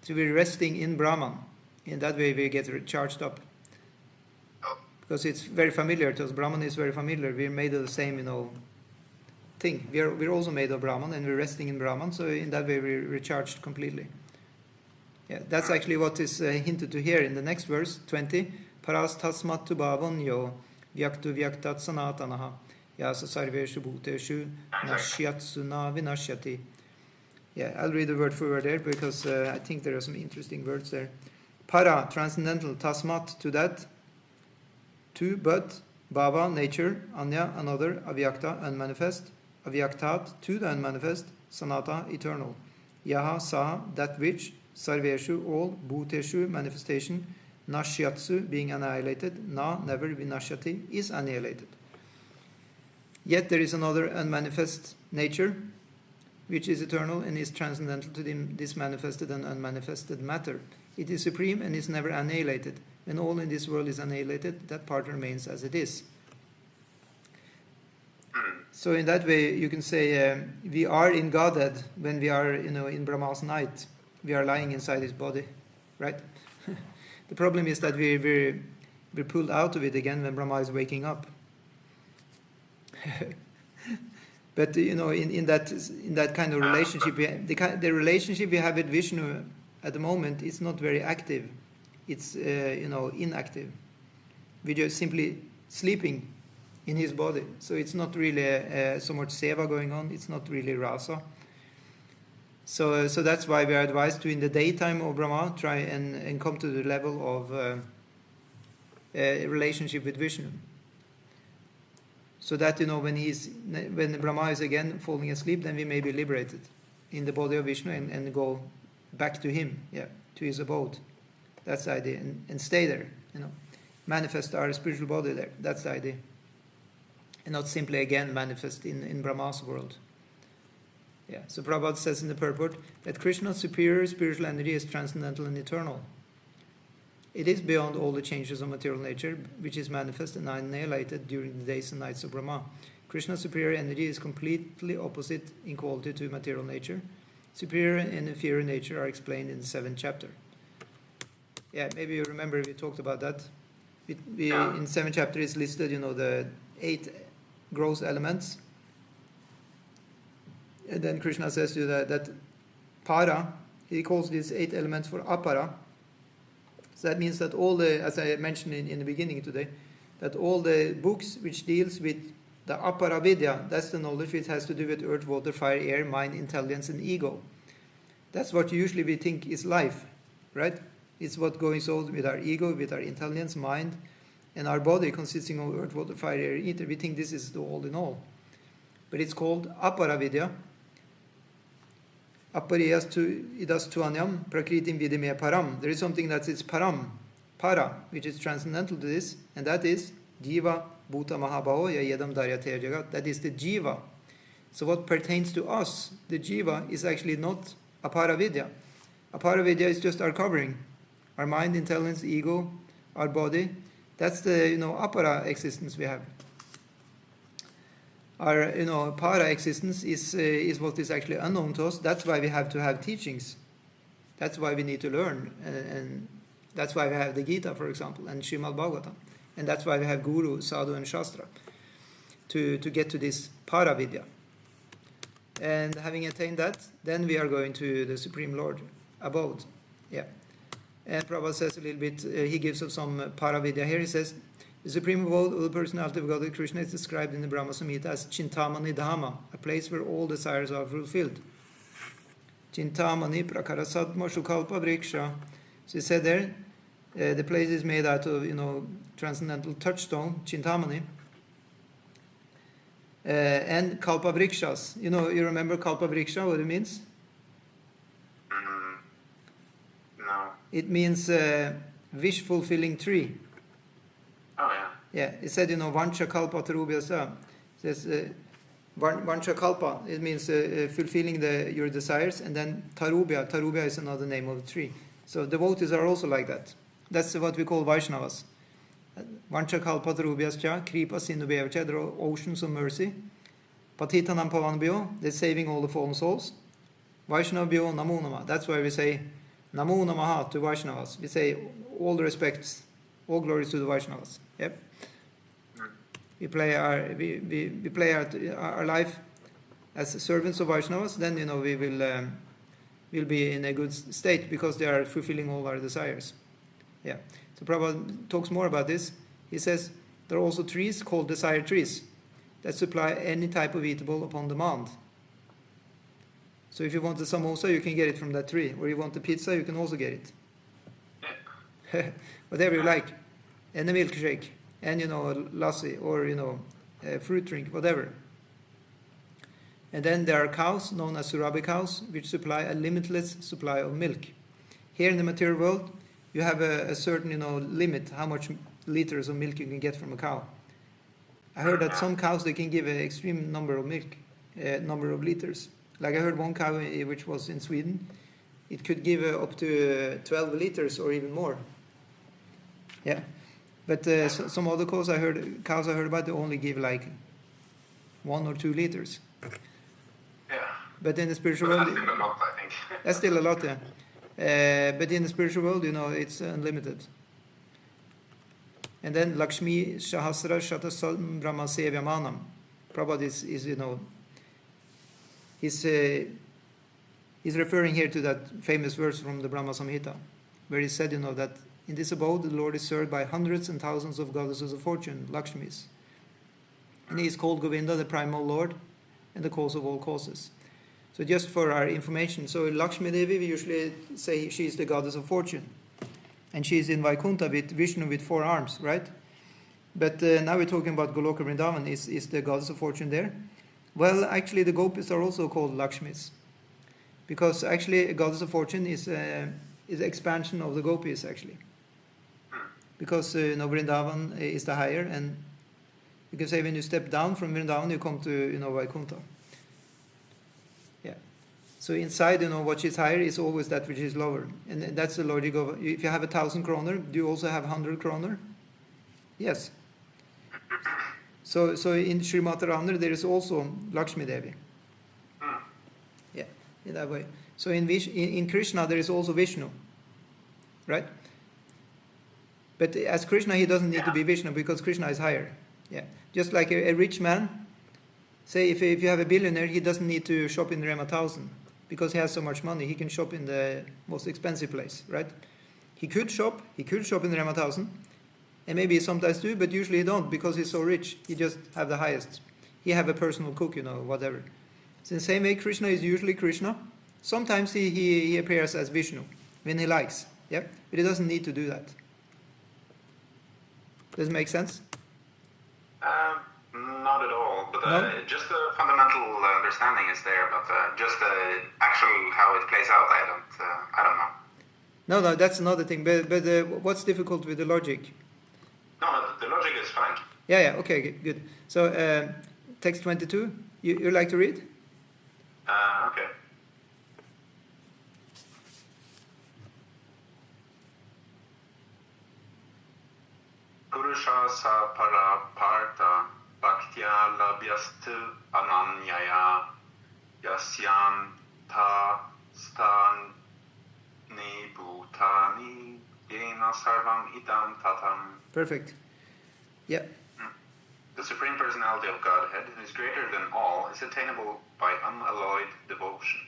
So we're resting in Brahman. In that way we get charged up. Because it's very familiar to us. Brahman is very familiar. We're made of the same, thing. We're also made of Brahman, and we're resting in Brahman. So in that way we're recharged completely. Yeah, that's actually what is hinted to here in the next verse, 20. Paras tasmat tu bhavanyo vyaktu vyaktat sanatanaha yasa sarveshu bhuteshu nashyatsu na vinashyati. Yeah, I'll read the word for word there because I think there are some interesting words there. Para, transcendental, tasmat, to that, to, but, bhava, nature, anya, another, avyakta, unmanifest, avyaktat, to the unmanifest, sanata, eternal, yaha, saha, that which, sarveshu, all, bhuteshu, manifestation, nashyatsu, being annihilated, na, never, vinashyati, is annihilated. Yet there is another unmanifest nature, which is eternal and is transcendental to this manifested and unmanifested matter. It is supreme and is never annihilated. When all in this world is annihilated, that part remains as it is. So in that way, you can say we are in Godhead when we are, in Brahma's night. We are lying inside his body, right? The problem is that we're pulled out of it again when Brahma is waking up. But in that kind of relationship, the relationship we have with Vishnu at the moment is not very active. It's inactive. We're just simply sleeping in his body. So it's not really so much seva going on. It's not really rasa. So that's why we are advised to, in the daytime of Brahma, try and come to the level of a relationship with Vishnu. So that when Brahma is again falling asleep, then we may be liberated in the body of Vishnu and go back to him, to his abode. That's the idea, and stay there, manifest our spiritual body there. That's the idea, and not simply again manifest in Brahma's world. Yeah. So Prabhupada says in the purport that Krishna's superior spiritual energy is transcendental and eternal. It is beyond all the changes of material nature, which is manifest and annihilated during the days and nights of Brahma. Krishna's superior energy is completely opposite in quality to material nature. Superior and inferior nature are explained in the 7th chapter. Yeah, maybe you remember we talked about that. In the 7th chapter is listed, the 8 gross elements. And then Krishna says to you that para, he calls these 8 elements for apara. So that means that all as I mentioned in the beginning today, that all the books which deals with the apara vidya, that's the knowledge which has to do with earth, water, fire, air, mind, intelligence, and ego. That's what usually we think is life, right? It's what goes on with our ego, with our intelligence, mind, and our body consisting of earth, water, fire, air, ether. We think this is the all in all. But it's called apara vidya. Apariyas tu idas tuanyam prakritim vidime param. There is something that is param, para, which is transcendental to this, and that is jiva bhuta mahabhavo yedam daryate jagat. That is the jiva. So what pertains to us, the jiva, is actually not aparavidya. Aparavidya is just our covering, our mind, intelligence, ego, our body. That's the apara existence we have. Our para existence is what is actually unknown to us. That's why we have to have teachings. That's why we need to learn, and that's why we have the Gita, for example, and Srimad Bhagavatam, and that's why we have Guru, Sadhu, and Shastra to get to this para vidya. And having attained that, then we are going to the Supreme Lord abode. Yeah. And Prabhupada says a little bit. He gives us some para vidya here. He says, the supreme abode of the personality of God Krishna is described in the Brahma Samhita as Chintamani Dhama, a place where all desires are fulfilled. Chintamani Prakarasadma Shukalpa Vriksha. So he said there, the place is made out of, transcendental touchstone, Chintamani, and Kalpa Vrikshas. You remember Kalpa Vriksha, what it means? No. It means wish-fulfilling tree. Oh, yeah. Yeah, it said, Vancha Kalpa Tarubhyasa. It says, Vancha Kalpa, it means fulfilling your desires, and then Tarubhya. Tarubhya is another name of a tree. So devotees are also like that. That's what we call Vaishnavas. Vancha Kalpa Tarubhyascha, Kripa Sindubhyavcha, there are oceans of mercy. Patitanam Pavanbhyo, they're saving all the fallen souls. Vaishnavbhyo Namo Nama. That's why we say Namo Namaha to Vaishnavas. We say all the respects, all glories to the Vaishnavas. Yep. We play our life as servants of Vaishnavas. Then we will be in a good state because they are fulfilling all our desires. Yeah. So Prabhupada talks more about this. He says there are also trees called desire trees that supply any type of eatable upon demand. So if you want the samosa, you can get it from that tree. Or you want the pizza, you can also get it. Whatever you like. And a milkshake. And, lassi. Or, a fruit drink. Whatever. And then there are cows, known as Surabhi cows, which supply a limitless supply of milk. Here in the material world, you have a certain, limit how much liters of milk you can get from a cow. I heard that some cows, they can give an extreme number of milk, number of liters. Like I heard one cow, which was in Sweden, it could give up to 12 liters or even more. Yeah. But some other cows I heard about, they only give like 1 or 2 liters. Yeah. But in the spiritual world... That's still a lot, I think. That's still a lot, yeah. But in the spiritual world, it's unlimited. And then Lakshmi Shahasra Shatasam Brahma Sevyamanam. Prabhupada is he's referring here to that famous verse from the Brahma Samhita, where he said, that in this abode the Lord is served by hundreds and thousands of goddesses of fortune, Lakshmis. And he is called Govinda, the primal Lord, and the cause of all causes. So just for our information, so Lakshmi Devi, we usually say she is the goddess of fortune. And she is in Vaikuntha with Vishnu with 4 arms, right? But now we're talking about Goloka Vrindavan. Is the goddess of fortune there? Well, actually the gopis are also called Lakshmis. Because actually a goddess of fortune is expansion of the gopis actually. Because Vrindavan is the higher, and you can say when you step down from Vrindavan you come to Vaikuntha. Yeah. So inside what is higher is always that which is lower. And that's the logic of, if you have 1,000 kroner, do you also have 100 kroner? Yes. So in Srimad Radharani there is also Lakshmi Devi. Yeah, in that way. So in Krishna there is also Vishnu, right? But as Krishna he doesn't need to be Vishnu because Krishna is higher. Yeah, just like a rich man. Say if you have a billionaire, he doesn't need to shop in Rema 1000 because he has so much money. He can shop in the most expensive place, right? He could shop in the Rema 1000. And maybe he sometimes do, but usually he don't because he's so rich. He just have the highest. He have a personal cook, whatever. So in the same way, Krishna is usually Krishna. Sometimes he appears as Vishnu when he likes. Yeah, but he doesn't need to do that. Does it make sense? Not at all. But No? just the fundamental understanding is there, but just the actual how it plays out, I don't know. No, that's another thing. But what's difficult with the logic? No, the logic is fine. Yeah. Okay, good. So text 22. You like to read? Okay. Purusha sa para parta bhaktya labhyastu ananyaya yasyam ta stan ni bhutani yena sarvam idam tatam. Perfect. Yeah. The Supreme Personality of Godhead, who is greater than all, is attainable by unalloyed devotion.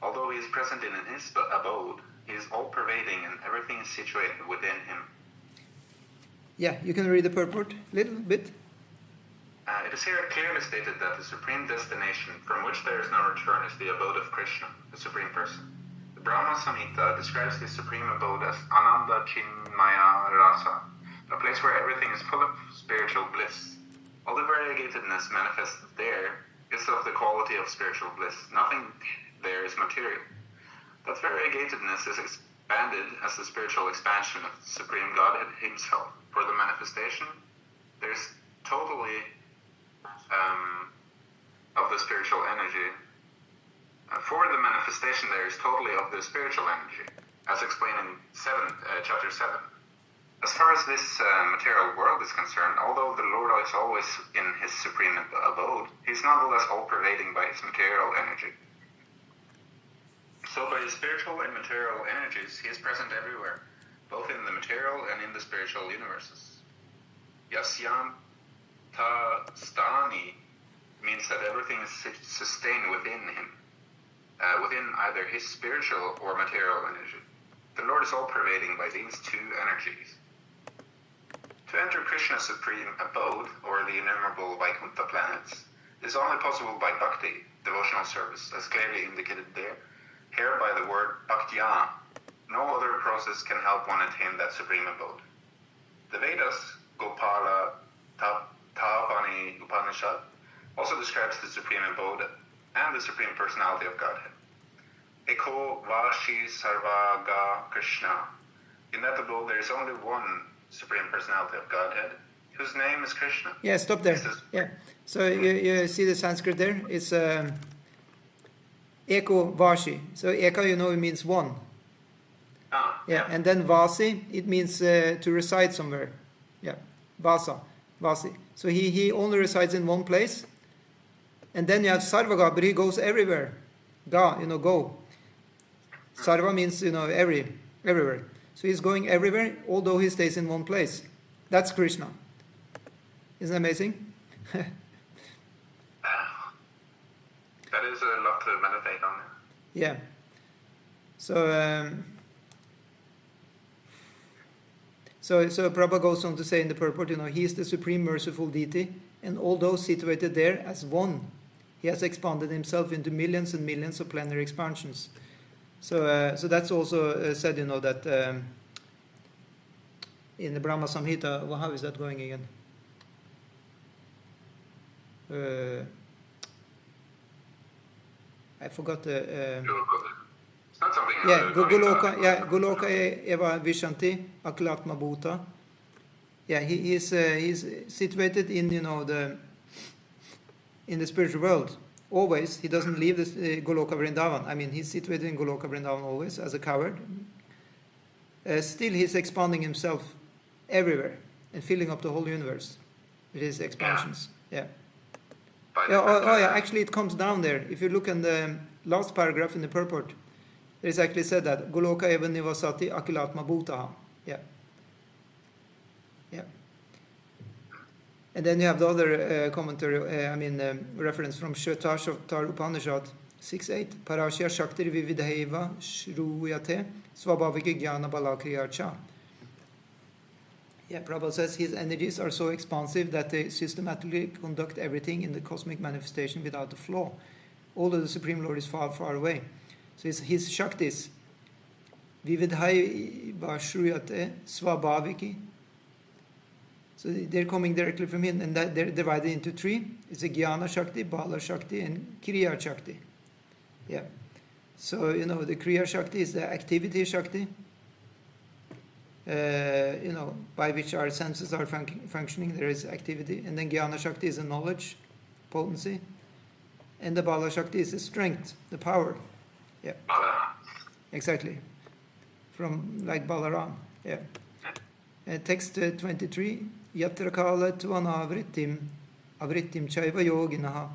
Although he is present in his abode, he is all-pervading and everything is situated within him. Yeah, you can read the purport a little bit. It is here clearly stated that the supreme destination from which there is no return is the abode of Krishna, the Supreme Person. The Brahma Samhita describes this supreme abode as Ananda Chinmaya Rasa, a place where everything is full of spiritual bliss. All the variegatedness manifested there is of the quality of spiritual bliss. Nothing there is material. That variegatedness is expanded as the spiritual expansion of the Supreme Godhead Himself. For the manifestation, there is totally of the spiritual energy. For the manifestation, there is totally of the spiritual energy, as explained in chapter 7. As far as this material world is concerned, although the Lord is always in His supreme abode, He is nonetheless all-pervading by His material energy. So by His spiritual and material energies, He is present everywhere, both in the material and in the spiritual universes. Yasyam ta stani means that everything is sustained within Him, within either His spiritual or material energy. The Lord is all-pervading by these two energies. To enter Krishna's supreme abode, or the innumerable Vaikuntha planets, is only possible by bhakti, devotional service, as clearly indicated there, here by the word bhaktya. No other process can help one attain that supreme abode. The Vedas, Gopala Tapani Upanishad, also describes the supreme abode and the supreme personality of Godhead. Eko Vashi Sarvaga Krishna. In that abode there is only one supreme personality of Godhead, whose name is Krishna. Yeah, stop there. Yeah. So you see the Sanskrit there? It's Eko Vashi. So Eka, it means one. Yeah, and then Vasi, it means to reside somewhere. Yeah, Vasi. So he only resides in one place. And then you have Sarvaga, but he goes everywhere. Go. Sarva means, everywhere. So he's going everywhere, although he stays in one place. That's Krishna. Isn't that amazing? That is a lot to meditate on. Yeah. So Prabhupada goes on to say in the purport, he is the supreme merciful deity, and although situated there as one, he has expanded himself into millions and millions of plenary expansions. So that's also said, that in the Brahma Samhita. Well, how is that going again? I forgot the. It's not something. Goloka Eva Vishanti Aklatma Bhuta. Yeah, he's situated in in the spiritual world. Always, he doesn't leave the Goloka Vrindavan. I mean, he's situated in Goloka Vrindavan always as a coward. Still, he's expanding himself everywhere and filling up the whole universe with his expansions. Yeah. Actually, it comes down there. If you look in the last paragraph in the purport, there is actually said that Goloka Eva Nivasati Akilatma Bhutaha. Yeah. And then you have the other commentary, reference from Shvetashvatar Upanishad 6.8. Parashya Shaktir Vividhaiva Shruyate Svabhavika Jnana Balakriyarcha. Yeah, Prabhupada says his energies are so expansive that they systematically conduct everything in the cosmic manifestation without a flaw, although the Supreme Lord is far, far away. So his Shaktis, Vividhaiva Shruyate Svabhaviki. So they're coming directly from him, and that they're divided into three. It's a Jnana Shakti, Bala Shakti, and Kriya Shakti. Yeah. So, the Kriya Shakti is the activity Shakti, by which our senses are functioning. There is activity. And then Jnana Shakti is the knowledge, potency. And the Bala Shakti is the strength, the power. Yeah. Exactly. From like Balaram. Yeah. Text 23. Yatra kala tuanavrittim avrittim chaiva yoginaha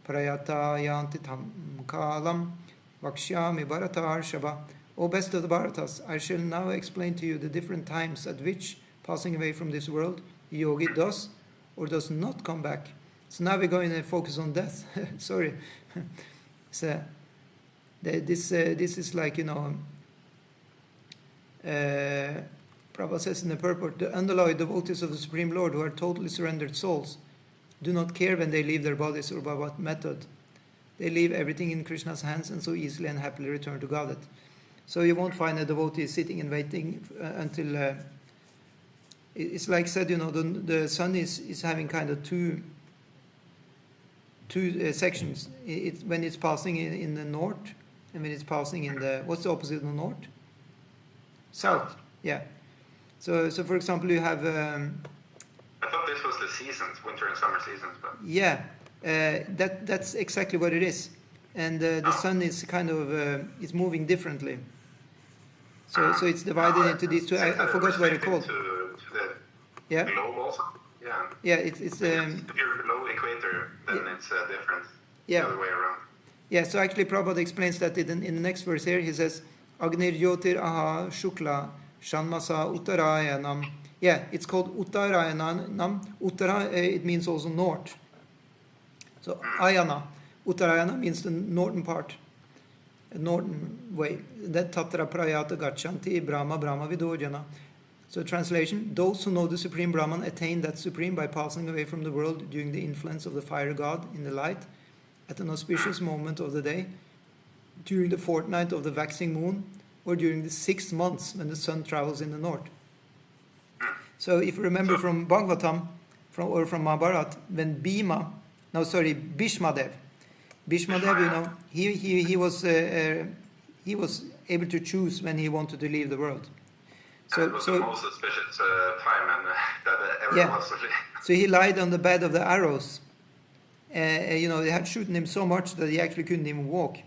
prayata yanti tam kalam vakshyami bharatar shava. O best of the Bharatas, I shall now explain to you the different times at which, passing away from this world, the yogi does or does not come back. So now we're going to focus on death. Sorry. So this is like, Prabhupada says in the purport, the unalloyed devotees of the Supreme Lord who are totally surrendered souls do not care when they leave their bodies or by what method. They leave everything in Krishna's hands and so easily and happily return to Godhead. So you won't find a devotee sitting and waiting until... it's like said, the sun is having kind of two sections. When it's passing in the north, and when it's passing in the... What's the opposite of the north? South. Yeah. So for example, you have... I thought this was the seasons, winter and summer seasons. But yeah, that's exactly what it is. And the sun is kind of... it's moving differently. So it's divided into these two... I forgot what they're called. To the yeah? globe also? Yeah. Yeah, it's if you're below equator, then it's different the other way around. Yeah, so actually Prabhupada explains that in the next verse here. He says, Agnir Jyotir Aha Shukla Shanmasa Uttarayanam. Yeah, it's called Uttarayanam. Uttara, it means also north. So Ayana. Uttarayana means the northern part. Northern way. That Tatra Prayata Gachanti Brahma Vidojana. So translation, those who know the Supreme Brahman attain that Supreme by passing away from the world during the influence of the fire god in the light at an auspicious moment of the day, during the fortnight of the waxing moon, or during the 6 months when the sun travels in the north. So if you remember from Bhagavatam, from Mahabharata, when Bhishmadev, he was able to choose when he wanted to leave the world. So it was the most suspicious time, and that everyone was asleep. So he lied on the bed of the arrows. They had shooten him so much that he actually couldn't even walk.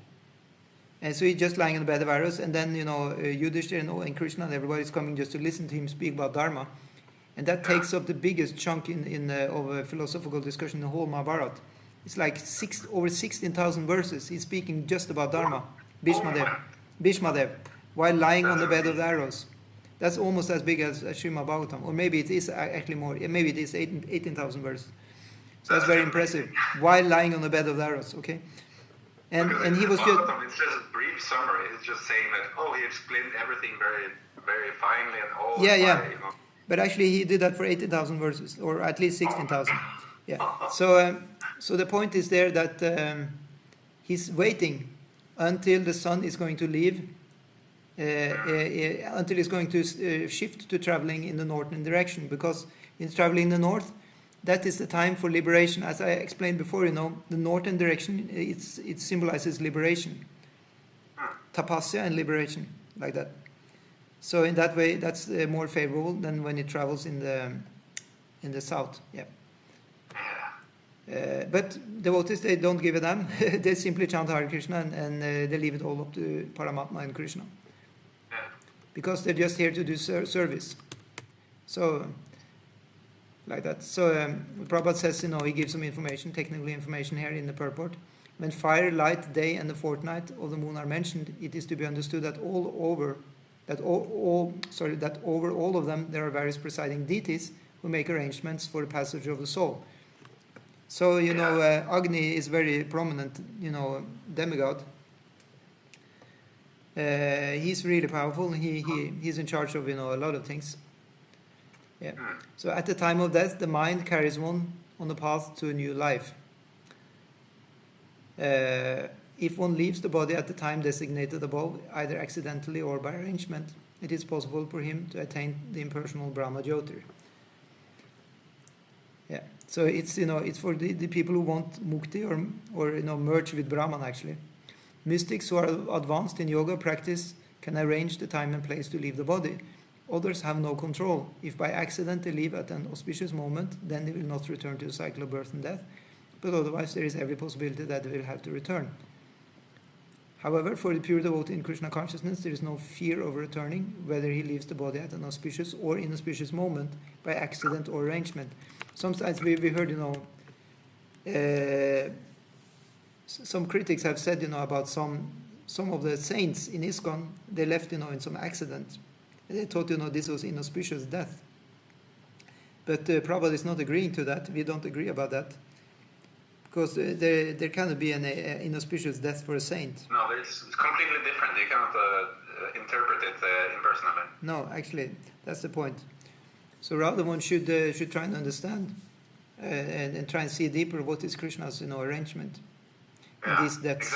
And so he's just lying on the bed of arrows, and then Yudhishthira and Krishna and everybody's coming just to listen to him speak about Dharma, and that takes up the biggest chunk of a philosophical discussion in the whole Mahabharata. It's like over 16,000 verses. He's speaking just about Dharma, Bhishmadev, while lying on the bed of the arrows. That's almost as big as Srimad Bhagavatam, or maybe it is actually more. Maybe it is 18,000 verses. So that's very impressive. While lying on the bed of the arrows, okay? And he was just... It's just a brief summary. It's just saying that, he explained everything very, very finely and all. Yeah. But actually he did that for 18,000 verses, or at least 16,000. Yeah. So the point is there that he's waiting until the sun is going to leave, until it's going to shift to traveling in the northern direction, because in traveling in the north, that is the time for liberation. As I explained before, the northern direction, it symbolizes liberation, tapasya and liberation, like that. So in that way, that's more favorable than when it travels in the south. Yeah. But devotees, they don't give a damn. They simply chant Hare Krishna and they leave it all up to Paramatma and Krishna, because they're just here to do service. So. Like that. So Prabhupada says, he gives some information, technical information here in the purport. When fire, light, day, and the fortnight of the moon are mentioned, it is to be understood that over all of them there are various presiding deities who make arrangements for the passage of the soul. So Agni is very prominent, demigod. He's really powerful. He's in charge of a lot of things. Yeah. So at the time of death, the mind carries one on the path to a new life. If one leaves the body at the time designated above, either accidentally or by arrangement, it is possible for him to attain the impersonal Brahma Jyotir. Yeah. So it's for the people who want mukti or merge with Brahman actually. Mystics who are advanced in yoga practice can arrange the time and place to leave the body. Others have no control. If by accident they leave at an auspicious moment, then they will not return to the cycle of birth and death, but otherwise there is every possibility that they will have to return. However, for the pure devotee in Krishna consciousness, there is no fear of returning, whether he leaves the body at an auspicious or inauspicious moment, by accident or arrangement. Sometimes we heard, some critics have said, about some of the saints in Iskcon, they left, in some accident. They thought, this was inauspicious death. But Prabhupada is not agreeing to that. We don't agree about that. Because there cannot be an inauspicious death for a saint. No, it's completely different. You cannot interpret it impersonally. No, actually, that's the point. So rather one should try and understand and try and see deeper what is Krishna's arrangement in these deaths.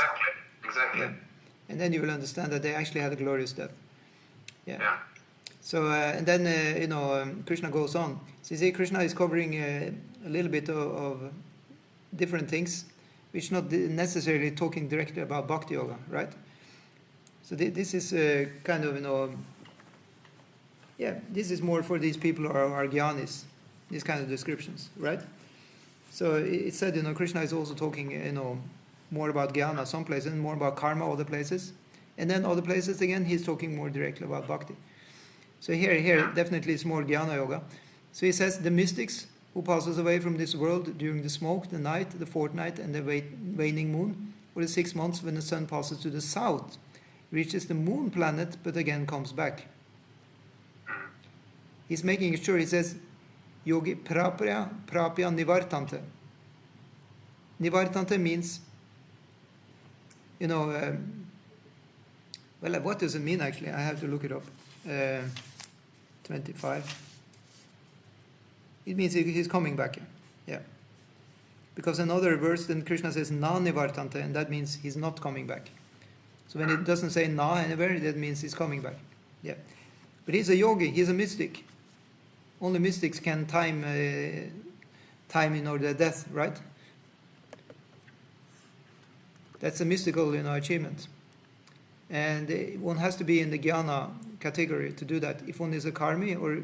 Exactly. Yeah. And then you will understand that they actually had a glorious death. Yeah. So and then Krishna goes on. So you see, Krishna is covering a little bit of different things, which not necessarily talking directly about bhakti yoga, right? So this is kind of this is more for these people who are jnanis, these kind of descriptions, right? So it said Krishna is also talking more about jnana some places and more about karma other places, and then other places again he's talking more directly about bhakti. So here definitely it's more jnana yoga. So he says the mystics who passes away from this world during the smoke, the night, the fortnight, and the waning moon, or the 6 months when the sun passes to the south, reaches the moon planet, but again comes back. He's making sure, he says, yogi prapya nivartante. Nivartante means, well, what does it mean actually? I have to look it up. 25. It means he's coming back. Yeah. Because another verse, then Krishna says na nivartante, and that means he's not coming back. So when it doesn't say na anywhere, that means he's coming back. Yeah. But he's a yogi, he's a mystic. Only mystics can time their death, right? That's a mystical achievement. And one has to be in the jnana category to do that. If one is a karmi or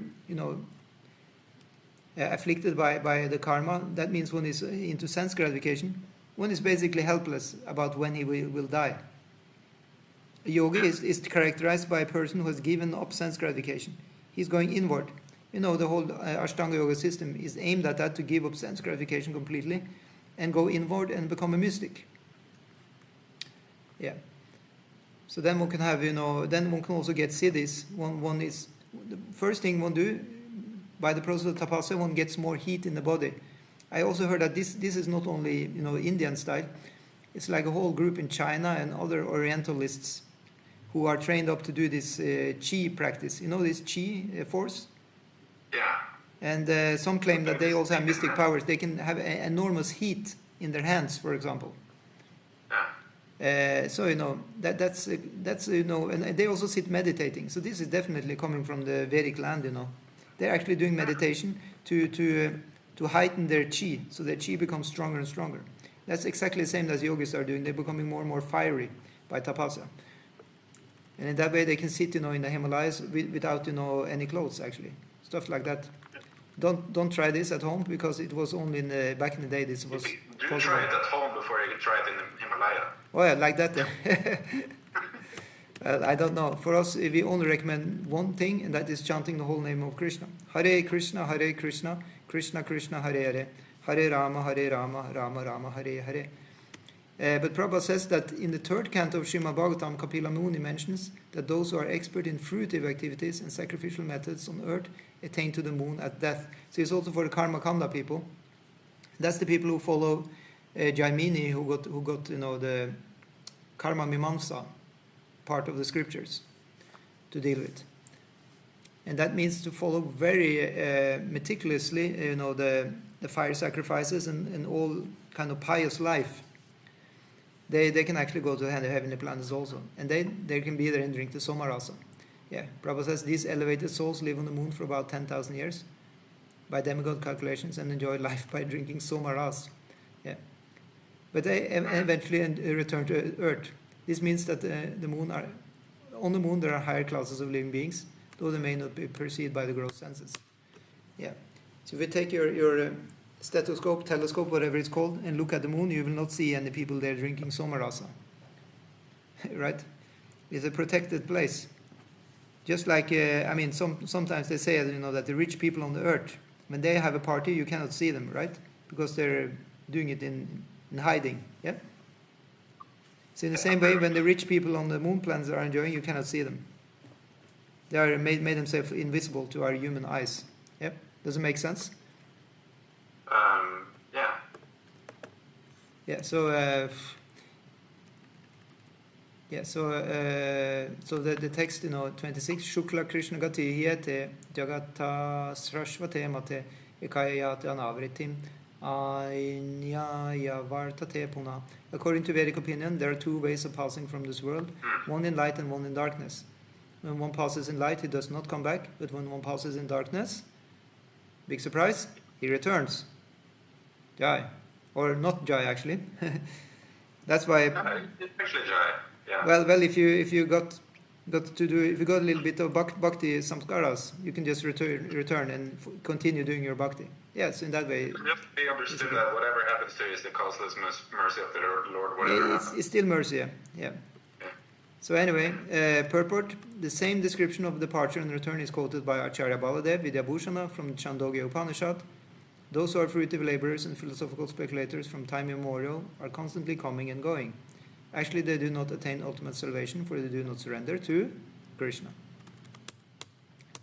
afflicted by the karma, that means one is into sense gratification. One is basically helpless about when he will die. A yogi is characterized by a person who has given up sense gratification. He's going inward. The whole Ashtanga yoga system is aimed at that, to give up sense gratification completely and go inward and become a mystic. Yeah. So then one can have, then one can also get siddhis. One is, the first thing one do, by the process of tapasya, one gets more heat in the body. I also heard that this is not only, Indian style. It's like a whole group in China and other Orientalists who are trained up to do this chi practice. This chi force? Yeah. And some claim that they also have mystic powers. They can have enormous heat in their hands, for example. So that's and they also sit meditating. So this is definitely coming from the Vedic land. They're actually doing meditation to heighten their chi, so their chi becomes stronger and stronger. That's exactly the same as yogis are doing. They're becoming more and more fiery by tapasya, and in that way they can sit in the Himalayas without any clothes, actually, stuff like that. Don't try this at home, because it was only back in the day this was possible. Try it at home before you can try it in the Himalaya. Oh yeah, like that. I don't know. For us, we only recommend one thing, and that is chanting the whole name of Krishna. Hare Krishna, Krishna Krishna, Hare Hare, Hare Rama, Rama Rama, Hare Hare. But Prabhupada says that in the third canto of Srimad Bhagavatam, Kapila Muni mentions that those who are expert in fruitive activities and sacrificial methods on earth attain to the moon at death. So it's also for the Karma Kanda people. That's the people who follow Jaimini, who got the Karma Mimamsa part of the scriptures to deal with. And that means to follow very meticulously, the fire sacrifices and all kind of pious life. They can actually go to the heavenly planets also. And they can be there and drink the Somarasa. Yeah, Prabhupada says these elevated souls live on the moon for about 10,000 years by demigod calculations and enjoy life by drinking Somaras. Yeah. But they eventually return to Earth. This means that on the moon there are higher classes of living beings, though they may not be perceived by the gross senses. Yeah. So if you take your stethoscope, telescope, whatever it's called, and look at the moon, you will not see any people there drinking Somarasa. Right? It's a protected place. Just like, sometimes they say, that the rich people on the earth, when they have a party, you cannot see them, right? Because they're doing it in hiding, yeah? So in the same way, when the rich people on the moon planets are enjoying, you cannot see them. They are made themselves invisible to our human eyes. Yep. Does it make sense? Yeah. Yeah. So. So the text, 26. Shukla Krishna Gati Hyate Jagata Srashvate Mate Ekayate Anavritim Ainyaya vartate puna. According to Vedic opinion, there are two ways of passing from this world, one in light and one in darkness. When one passes in light, he does not come back, but when one passes in darkness, big surprise, he returns. Jai. Or not Jai, actually. That's why. It's actually Jai. Yeah. Well, if you got to do, if you got a little bit of bhakti samskaras, you can just return and continue doing your bhakti. Yes, in that way. Just be understood that whatever happens to you is the causeless mercy of the Lord. Whatever it's still mercy. Yeah. So anyway, purport: the same description of departure and return is quoted by Acharya Baladev Vidyabhushana from Chandogya Upanishad. Those who are fruitive laborers and philosophical speculators from time immemorial are constantly coming and going. Actually, they do not attain ultimate salvation, for they do not surrender to Krishna.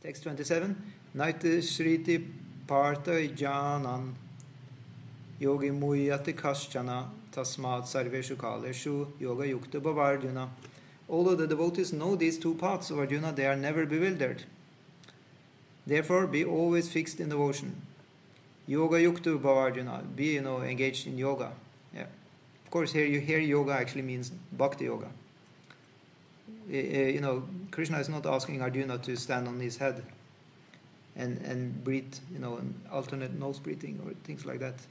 Text 27. Naiti shriti partha janan yogi muyati kaschana tasmat sarveshu kaleshu yoga yukta bhavarjuna. Although the devotees know these two paths of Arjuna, they are never bewildered. Therefore, be always fixed in devotion. Yoga yukta bhavarjuna. Be, engaged in yoga. Yeah. Of course, here yoga actually means bhakti yoga. Krishna is not asking Arjuna to stand on his head and breathe, an alternate nose breathing or things like that.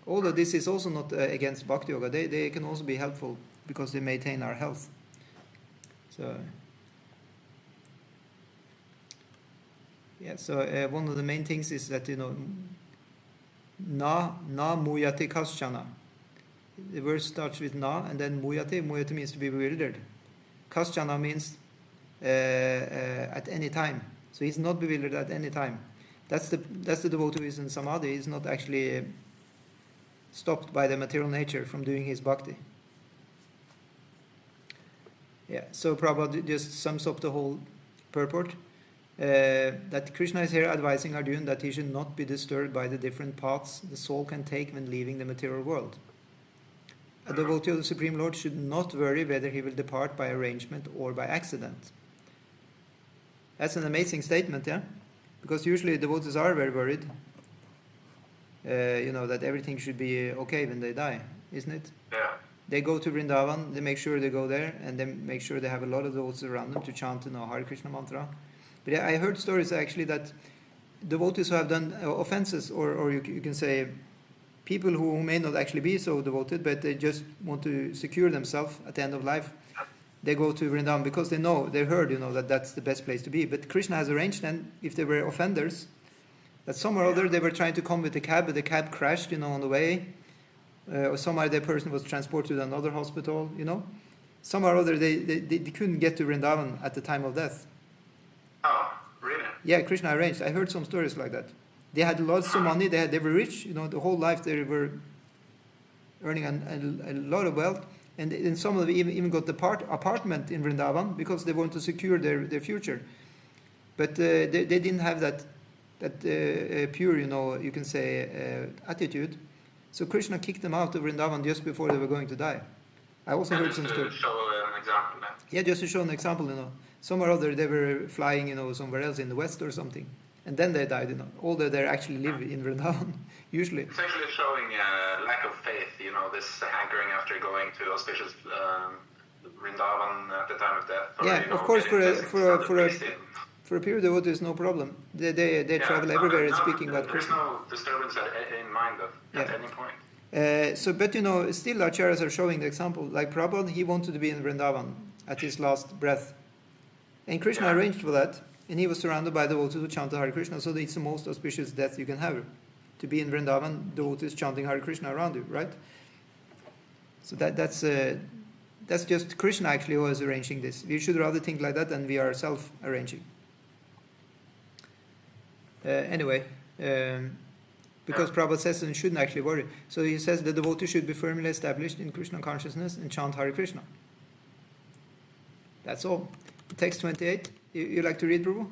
Although this is also not against bhakti yoga, they can also be helpful because they maintain our health. So, one of the main things is that, na muyati kaschana. The verse starts with na and then muyati. Muyati means to be bewildered. Kaschana means at any time. So he's not bewildered at any time. That's the devotee who is in samadhi. He's not actually stopped by the material nature from doing his bhakti. Yeah, so Prabhupada just sums up the whole purport. That Krishna is here advising Arjuna that he should not be disturbed by the different paths the soul can take when leaving the material world. A devotee of the Supreme Lord should not worry whether he will depart by arrangement or by accident. That's an amazing statement, yeah? Because usually devotees are very worried, that everything should be okay when they die, isn't it? Yeah. They go to Vrindavan, they make sure they go there, and then make sure they have a lot of devotees around them to chant Hare Krishna mantra. But I heard stories actually that devotees who have done offenses, or you can say people who may not actually be so devoted, but they just want to secure themselves at the end of life, they go to Vrindavan because they heard, that that's the best place to be. But Krishna has arranged, and if they were offenders, that some or other they were trying to come with a cab, but the cab crashed, on the way, or some other person was transported to another hospital, Some or other they couldn't get to Vrindavan at the time of death. Oh, really? Yeah, Krishna arranged. I heard some stories like that. They had lots of money. They were rich. The whole life they were earning a lot of wealth, and some of them even got the apartment in Vrindavan because they want to secure their future. But they didn't have that pure, you can say, attitude. So Krishna kicked them out of Vrindavan just before they were going to die. I also heard some stories. Just to show an example. Yeah, just to show an example, Some or other they were flying, somewhere else in the west or something. And then they died, although they actually live in Vrindavan, usually. It's actually showing lack of faith, this hankering after going to auspicious Vrindavan at the time of death. Or, of course, for a pure devotee, it's no problem. They travel everywhere and speaking about Krishna. There's no disturbance in mind at any point. But still acharyas are showing the example. Like Prabhupada, he wanted to be in Vrindavan at his last breath. And Krishna arranged for that. And he was surrounded by devotees who chanted Hare Krishna, so it's the most auspicious death you can have. To be in Vrindavan, devotees chanting Hare Krishna around you, right? So that's just Krishna actually who is arranging this. We should rather think like that than we are self-arranging. Because Prabhupada says you shouldn't actually worry. So he says the devotee should be firmly established in Krishna consciousness and chant Hare Krishna. That's all. Text 28. You like to read, Prabhu?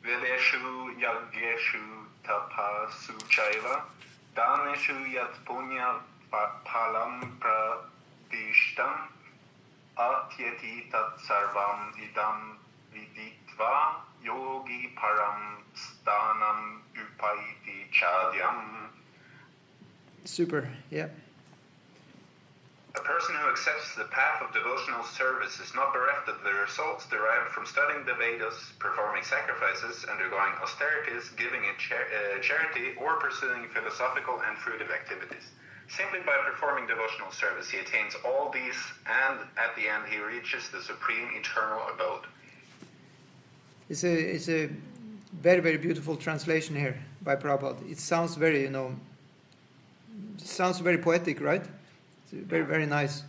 Vedeshu yaggeshu tapasu chaiva daneshu yat punya palam pradishtam atyeti tat sarvam idam viditva yogi param stanam upaiti chadyam. Super, yeah. A person who accepts the path of devotional service is not bereft of the results derived from studying the Vedas, performing sacrifices, undergoing austerities, giving in charity, or pursuing philosophical and fruitive activities. Simply by performing devotional service, he attains all these, and at the end he reaches the supreme eternal abode. It's a very, very beautiful translation here by Prabhupada. It sounds very, sounds very poetic, right? It's very, very nice.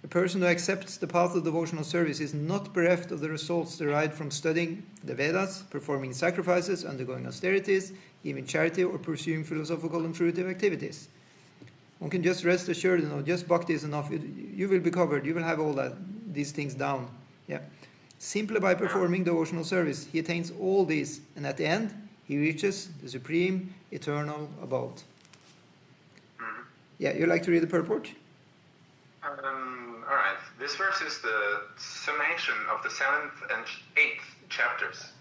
A person who accepts the path of devotional service is not bereft of the results derived from studying the Vedas, performing sacrifices, undergoing austerities, giving charity, or pursuing philosophical and fruitive activities. One can just rest assured, just bhakti is enough. You will be covered. You will have all these things down. Yeah. Simply by performing devotional service, he attains all these, and at the end, he reaches the supreme, eternal abode. Yeah, you like to read the purport? All right. This verse is the summation of the 7th and 8th chapters,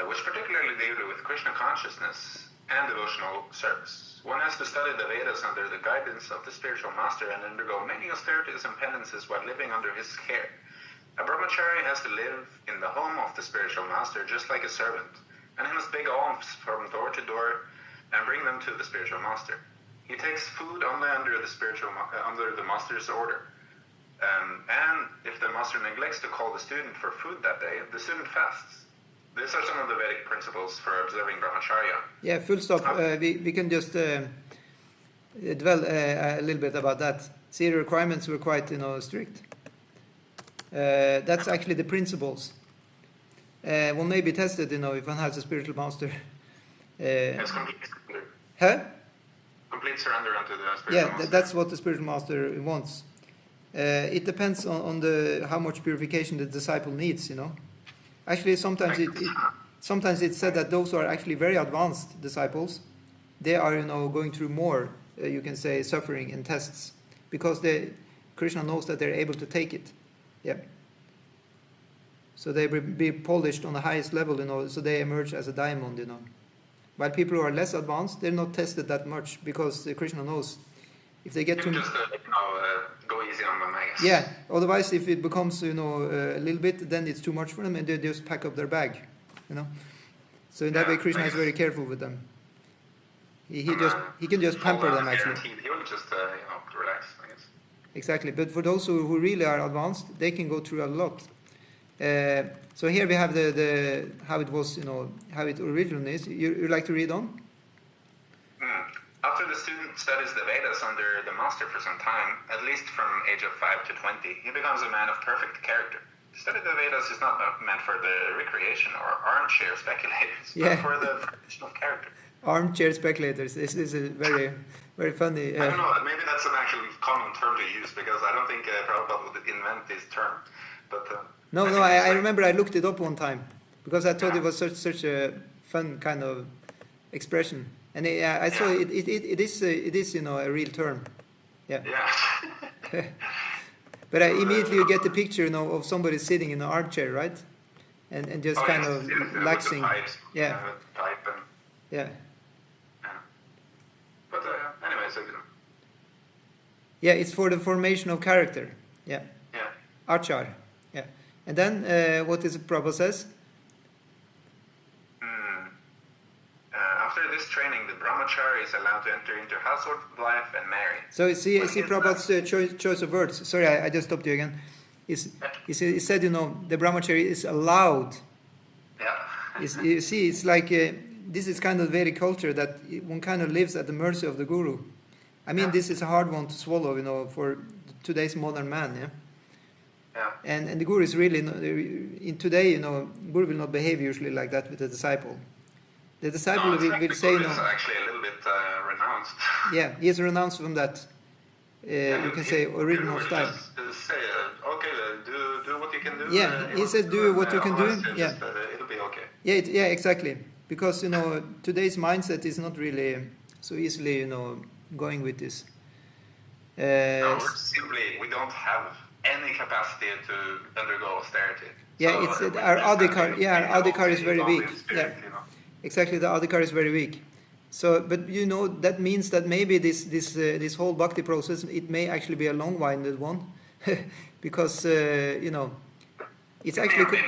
which particularly deal with Krishna consciousness and devotional service. One has to study the Vedas under the guidance of the spiritual master and undergo many austerities and penances while living under his care. A brahmachari has to live in the home of the spiritual master just like a servant, and he must beg alms from door to door and bring them to the spiritual master. He takes food only under the master's order. And if the master neglects to call the student for food that day, the student fasts. These are some of the Vedic principles for observing brahmacharya. Yeah, full stop. We can just dwell a little bit about that. See, the requirements were quite, strict. That's actually the principles. One may be tested, if one has a spiritual master. It's complete surrender. Huh? Complete surrender unto the spiritual master. Yeah, that's what the spiritual master wants. It depends on how much purification the disciple needs, Actually, sometimes it's said that those who are actually very advanced disciples, they are, going through more, you can say, suffering and tests, because Krishna knows that they're able to take it. Yeah. So they will be polished on the highest level, so they emerge as a diamond, While people who are less advanced, they're not tested that much, because Krishna knows if they get to... Just, go easy on them, I guess. Yeah, otherwise if it becomes, a little bit, then it's too much for them and they just pack up their bag, So in that way, Krishna is very careful with them. He can just pamper them, actually. He will just, relax, I guess. Exactly, but for those who really are advanced, they can go through a lot. So here we have the how it was, how it originally is. You like to read on? After the student studies the Vedas under the master for some time, at least from age of 5 to 20, he becomes a man of perfect character. To study the Vedas is not meant for the recreation or armchair speculators, but for the formation of character. Armchair speculators. This is a very, very funny... I don't know, maybe that's an actually common term to use, because I don't think Prabhupada would invent this term. But No, I remember I looked it up one time, because I thought it was such a fun kind of expression. And I saw it is a real term. Yeah. But immediately you get the picture of somebody sitting in an armchair, right? And just kind of relaxing. Yeah. Yeah. But anyway, so yeah, it's for the formation of character. Yeah. Achar. Yeah. And then what is it Prabhupada says? After this training, the brahmachari is allowed to enter into household life and marry. So you see Prabhupada's choice of words. Sorry, I just stopped you again. He said, the brahmachari is allowed. Yeah. You see, it's like this is kind of Vedic culture that one kind of lives at the mercy of the guru. I mean, this is a hard one to swallow, for today's modern man. Yeah. And the guru is really in today, guru will not behave usually like that with the disciple. The disciple will say, is actually a little bit renounced. Yeah, he is renounced from that. You can say original style. Just say, okay, do what you can do. Yeah, he says, do what you can do. Yeah, it'll be okay. Yeah, exactly. Because today's mindset is not really so easily going with this. No, we don't have any capacity to undergo austerity. Yeah, our adhikar. Yeah, our adhikar is very weak. Yeah. Exactly, the adhikar is very weak. So, but you know, that means that maybe this whole bhakti process, it may actually be a long-winded one, because you know, it's actually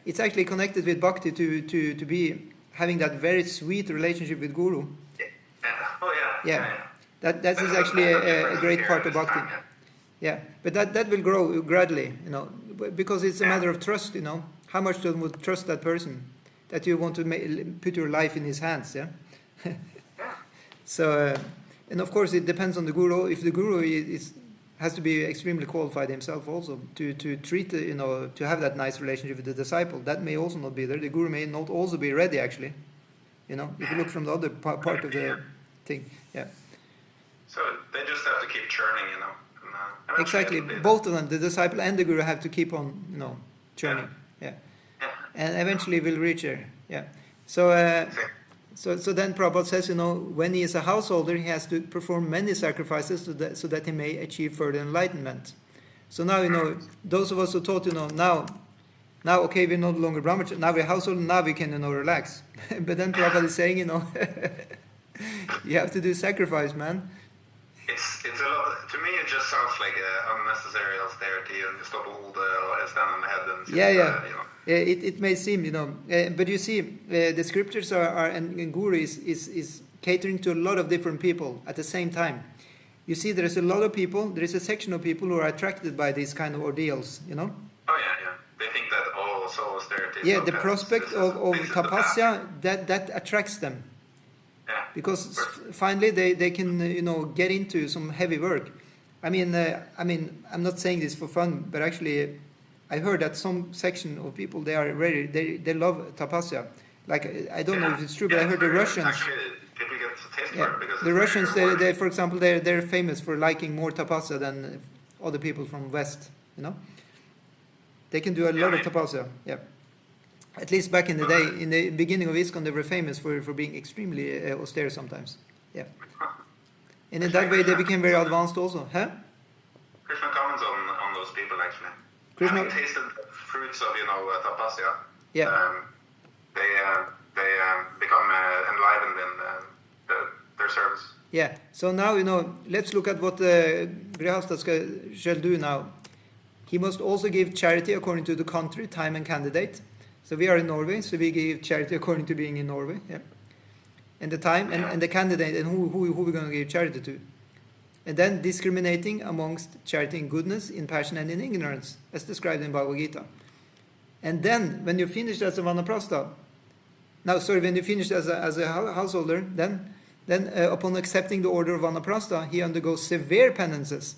it's actually connected with bhakti to be having that very sweet relationship with guru. That is actually a great part of bhakti. Yeah, but that will grow gradually, you know, because it's a matter of trust, you know. How much do you trust that person that you want to put your life in his hands, yeah? So, and of course it depends on the guru. If the guru has to be extremely qualified himself also to treat, you know, to have that nice relationship with the disciple. That may also not be there. The guru may not also be ready, actually. You know, if you look from the other part of the thing, yeah. So they just have to keep churning, you know. And exactly, both of them, the disciple and the guru, have to keep on, you know, churning, yeah. And eventually we'll reach there, yeah. So, so then Prabhupada says, you know, when he is a householder, he has to perform many sacrifices so that he may achieve further enlightenment. So now, you know, those of us who thought, you know, now okay, we're no longer brahmachari, now we're householder, now we can, you know, relax. But then Prabhupada is saying, you know, you have to do sacrifice, man. It's a lot. To me, it just sounds like unnecessary austerity and stop all the stand on the head and you know. It may seem, you know, but you see, the scriptures and Guru is catering to a lot of different people at the same time. You see, there is a lot of people. There is a section of people who are attracted by these kind of ordeals, you know. Oh yeah. They think that so austerity. Yeah, the prospect of tapasya that attracts them. Yeah. Because finally they can, you know, get into some heavy work. I mean, I'm not saying this for fun, but actually, I heard that some section of people, they are ready. They love tapasya. Like, I don't know if it's true, but I heard the Russians. Actually, people get to taste for it because the Russians, they, for example, they're famous for liking more tapasya than other people from West. You know, they can do a lot of tapasya. Yeah. At least back in the day, in the beginning of Iskcon, they were famous for being extremely austere sometimes. Yeah. And in that way, they became very advanced also. Huh? Krishna comments on those people, actually. Krishna having tasted the fruits of, you know, tapasya, they become enlivened in their service. Yeah. So now, you know, let's look at what the Grihastha shall do now. He must also give charity according to the country, time, and candidate. So we are in Norway, so we give charity according to being in Norway, yeah. And the time and the candidate and who we're going to give charity to. And then discriminating amongst charity in goodness, in passion, and in ignorance, as described in Bhagavad Gita. And then, when you're finished as a vanaprastha, when you're finished as a householder, then upon accepting the order of vanaprastha, he undergoes severe penances.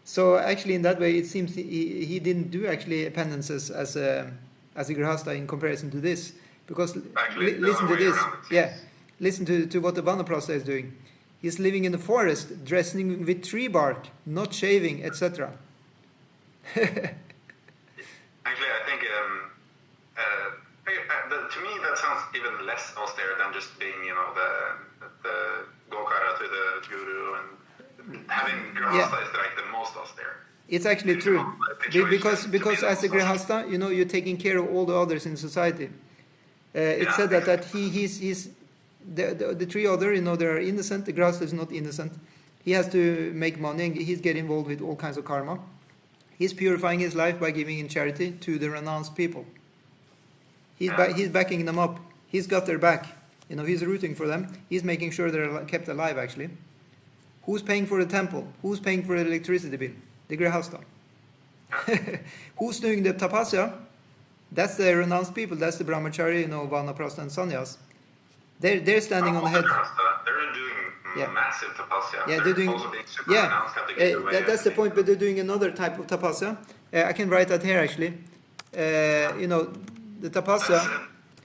So actually, in that way, it seems he didn't do actually penances as a grihastha in comparison to this, because listen to this, listen to what the vanaprastha is doing. He's living in the forest, dressing with tree bark, not shaving, etc. Actually, I think to me that sounds even less austere than just being, you know, the gokara to the guru, and having grihastha is like the most austere. It's actually true, because as a grihastha, you know, you're taking care of all the others in society. It said that he's the three other, you know, they are innocent. The grihastha is not innocent. He has to make money, and he's getting involved with all kinds of karma. He's purifying his life by giving in charity to the renounced people. He's backing them up. He's got their back. You know, he's rooting for them. He's making sure they're kept alive, actually. Who's paying for the temple? Who's paying for the electricity bill? The grihastha. Who's doing the tapasya? That's the renounced people. That's the brahmachari, you know, vanaprastha and sannyas. They're standing on the head. They're doing massive tapasya. Yeah, they're doing. Also being super renounced, that's the point. But they're doing another type of tapasya. I can write that here, actually. You know, the tapasya.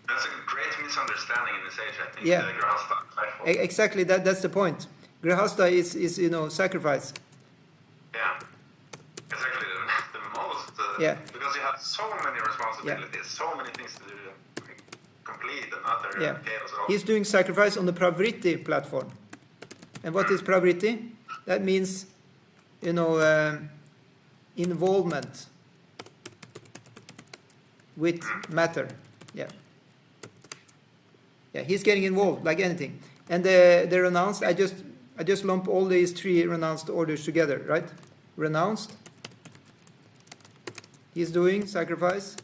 That's a great misunderstanding in this age, I think. The grihastha. Exactly. That's the point. Grihastha is you know, sacrifice. Yeah. It's actually the most. Because you have so many responsibilities, so many things to do. Complete and utter chaos. He's doing sacrifice on the pravritti platform. And what is pravritti? That means, you know, involvement with matter. Yeah. Yeah, he's getting involved like anything. And the renounced, I just lump all these three renounced orders together, right? Renounced, he's doing sacrifice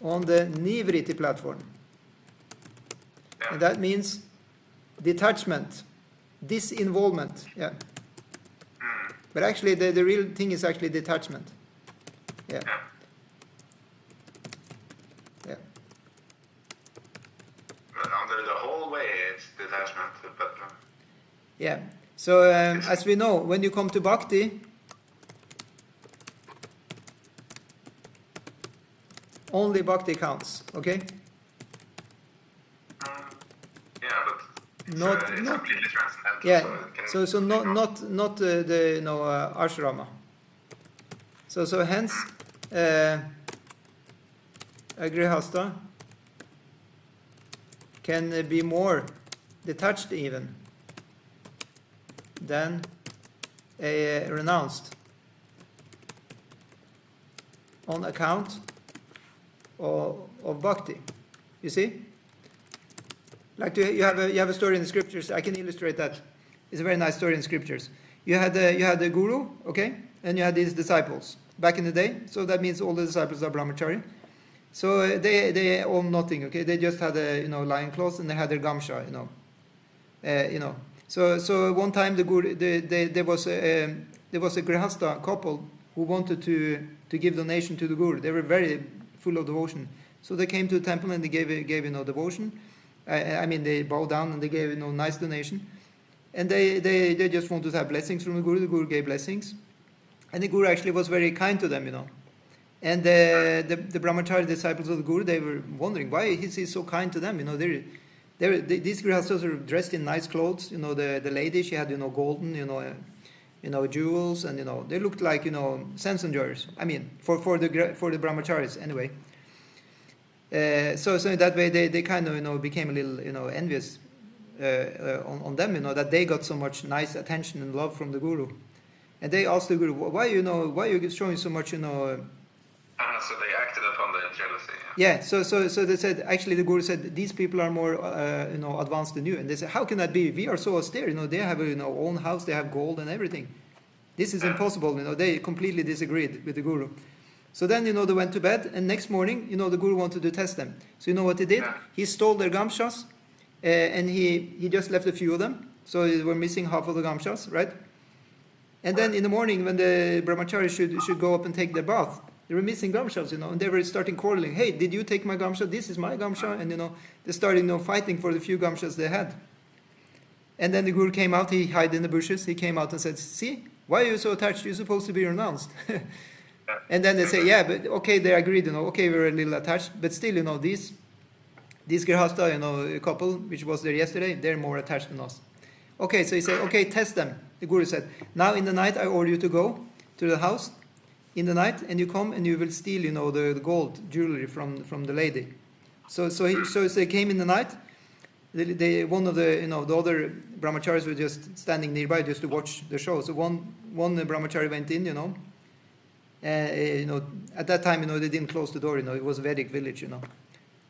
on the Nivriti platform. And that means detachment, disinvolvement. Yeah. But actually, the real thing is actually detachment. Yeah. Yeah. But under the whole way, it's detachment. But yeah. So as we know, when you come to bhakti, only bhakti counts. Okay. Yeah, but it's completely transcendental. Yeah. So Not the ashrama. So hence a grihastha can be more detached even than a renounced on account of bhakti. You see? Like you have a story in the scriptures. I can illustrate that. It's a very nice story in the scriptures. You had the guru, okay, and you had these disciples back in the day. So that means all the disciples are brahmachari. So they own nothing, okay. They just had lion clothes and they had their gamsha, So one time the guru, there was a grihastha couple who wanted to give donation to the guru. They were very full of devotion. So they came to the temple and they gave devotion. They bowed down and they gave nice donation. And they just wanted to have blessings from the Guru. The Guru gave blessings. And the Guru actually was very kind to them, And the brahmachari disciples of the Guru, they were wondering, why is he so kind to them? These grihasthas are dressed in nice clothes. The lady, she had, golden, jewels. And, they looked like, sense enjoyers. For the brahmacharis anyway. So in that way, they kind of, became a little, envious on them, that they got so much nice attention and love from the Guru. And they asked the Guru, why are you showing so much, So they acted upon the jealousy. Yeah, so they said, actually the Guru said, these people are more, advanced than you. And they said, how can that be? We are so austere, they have own house, they have gold and everything. This is impossible, they completely disagreed with the Guru. So then, they went to bed, and next morning, the Guru wanted to test them. So you know what he did? Yeah. He stole their gamshas, and he just left a few of them. So they were missing half of the gamshas, right? And then in the morning, when the brahmachari should go up and take their bath, they were missing gamshas, and they were starting quarreling. Hey, did you take my gamsha? This is my gamsha. And, they started, fighting for the few gamshas they had. And then the Guru came out, he hid in the bushes. He came out and said, see, why are you so attached? You're supposed to be renounced. And then they say, yeah, but okay, they agreed, okay, we're a little attached, but still, these grihastha, couple, which was there yesterday, they're more attached than us. Okay, so he said, okay, test them. The Guru said, now in the night I order you to go to the house in the night, and you come and you will steal, the gold jewelry from the lady. So they came in the night. One of the other brahmacharis were just standing nearby just to watch the show. So one brahmachari went in, at that time, they didn't close the door. It was a Vedic village.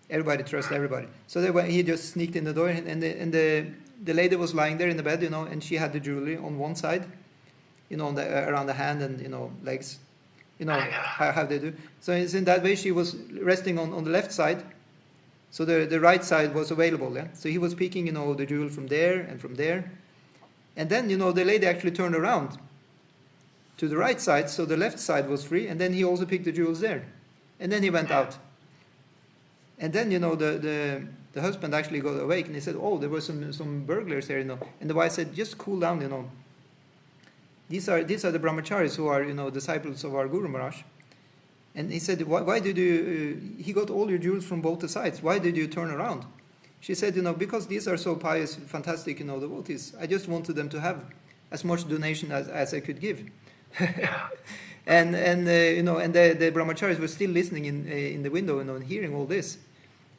Everybody trusts everybody. So he just sneaked in the door, and the lady was lying there in the bed, and she had the jewelry on one side, around the hand and legs, how they do. So it's in that way she was resting on the left side. So the right side was available. Yeah. So he was picking, the jewel from there and from there, and then the lady actually turned around to the right side, so the left side was free, and then he also picked the jewels there. And then he went out. And then, the husband actually got awake, and he said, oh, there were some burglars here, And the wife said, just cool down, These are the brahmacharis who are, disciples of our Guru Maharaj. And he said, why did you, he got all your jewels from both the sides. Why did you turn around? She said, because these are so pious, fantastic, devotees. I just wanted them to have as much donation as I could give. and the brahmacharis were still listening in the window and hearing all this,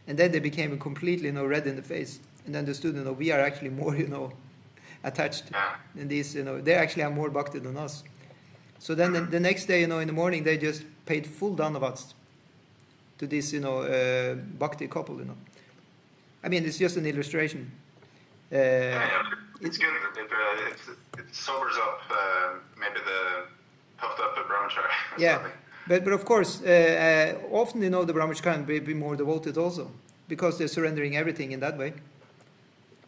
and then they became completely red in the face and understood we are actually more attached than these they actually have more bhakti than us. So then the next day in the morning they just paid full dhanavats to this, bhakti couple, I mean, it's just an illustration. It's good. It sobers up maybe the puffed up brahmachari. Yeah, but of course, often the brahmachari can be more devoted also, because they're surrendering everything in that way.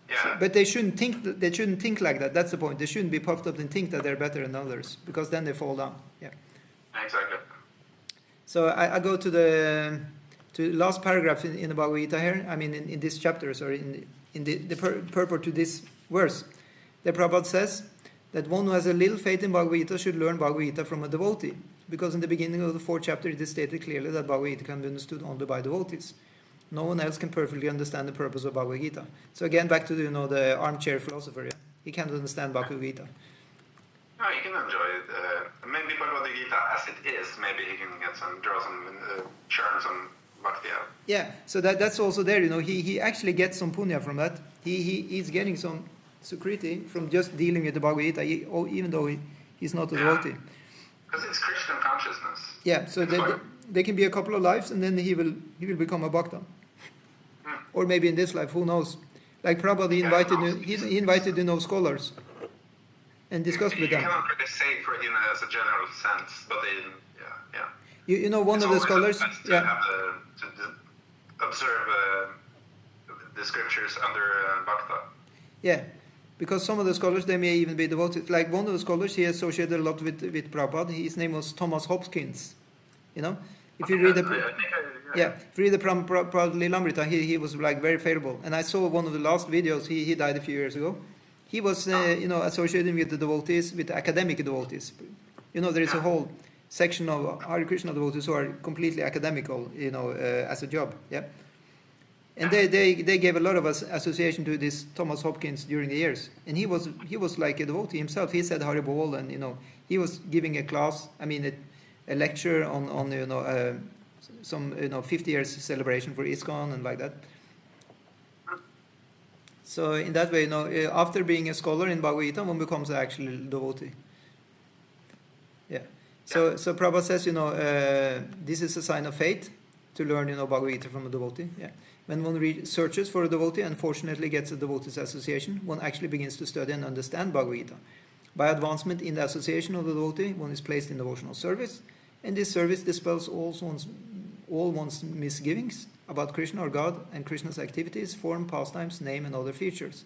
Yeah. So, but they shouldn't think like that. That's the point. They shouldn't be puffed up and think that they're better than others, because then they fall down. Yeah. Exactly. So I go to the last paragraph in the Bhagavad Gita here. I mean, in this chapter, sorry, in the purport to this verse, the Prabhupada says that one who has a little faith in Bhagavad Gita should learn Bhagavad Gita from a devotee, because in the beginning of the 4th chapter it is stated clearly that Bhagavad Gita can be understood only by devotees. No one else can perfectly understand the purpose of Bhagavad Gita. So again, back to the armchair philosopher. Yeah? He can't understand Bhagavad Gita. No, you can enjoy it. Maybe Bhagavad Gita as it is. Maybe he can draw some, churn some bhakti out. Yeah, so that's also there. He actually gets some punya from that. He's getting some sukriti from just dealing with the Bhagavad Gita, even though he's not a devotee. Because it's Krishna consciousness. Yeah, so they can be a couple of lives, and then he will become a bhakta. Or maybe in this life, who knows? Like Prabhupada, he invited scholars and discussed with them. You cannot really say as a general sense, but one of the scholars. To observe the scriptures under bhakta. Yeah, because some of the scholars, they may even be devoted. Like one of the scholars, he associated a lot with Prabhupada. His name was Thomas Hopkins. If you read the Prabhupada Lilamrita, he was like very favorable. And I saw one of the last videos. He died a few years ago. He was associated with the devotees, with the academic devotees. There is a whole section of Hare Krishna devotees who are completely academical, as a job. Yeah. And they gave a lot of association to this Thomas Hopkins during the years. And he was like a devotee himself. He said Hari Bol, and he was giving a class, a lecture on some 50 years celebration for Iskcon and like that. So in that way, after being a scholar in Bhagavad Gita, one becomes an actual devotee. Yeah. So Prabhupada says, this is a sign of faith to learn, Bhagavad Gita from a devotee. Yeah. When one searches for a devotee and fortunately gets a devotee's association, one actually begins to study and understand Bhagavad Gita. By advancement in the association of the devotee, one is placed in devotional service, and this service dispels all one's misgivings about Krishna or God and Krishna's activities, form, pastimes, name, and other features.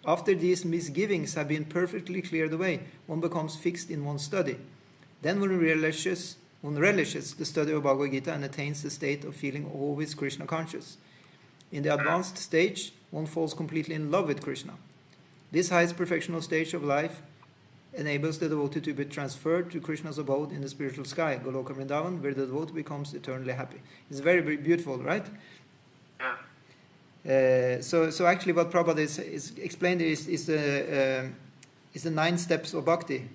After these misgivings have been perfectly cleared away, one becomes fixed in one's study. Then one relishes the study of Bhagavad Gita and attains the state of feeling always Krishna conscious. In the advanced stage, one falls completely in love with Krishna. This highest perfectional stage of life enables the devotee to be transferred to Krishna's abode in the spiritual sky, Goloka Vrindavan, where the devotee becomes eternally happy. It's very, very beautiful, right? Yeah. So actually what Prabhupada is explained is the 9 steps of bhakti,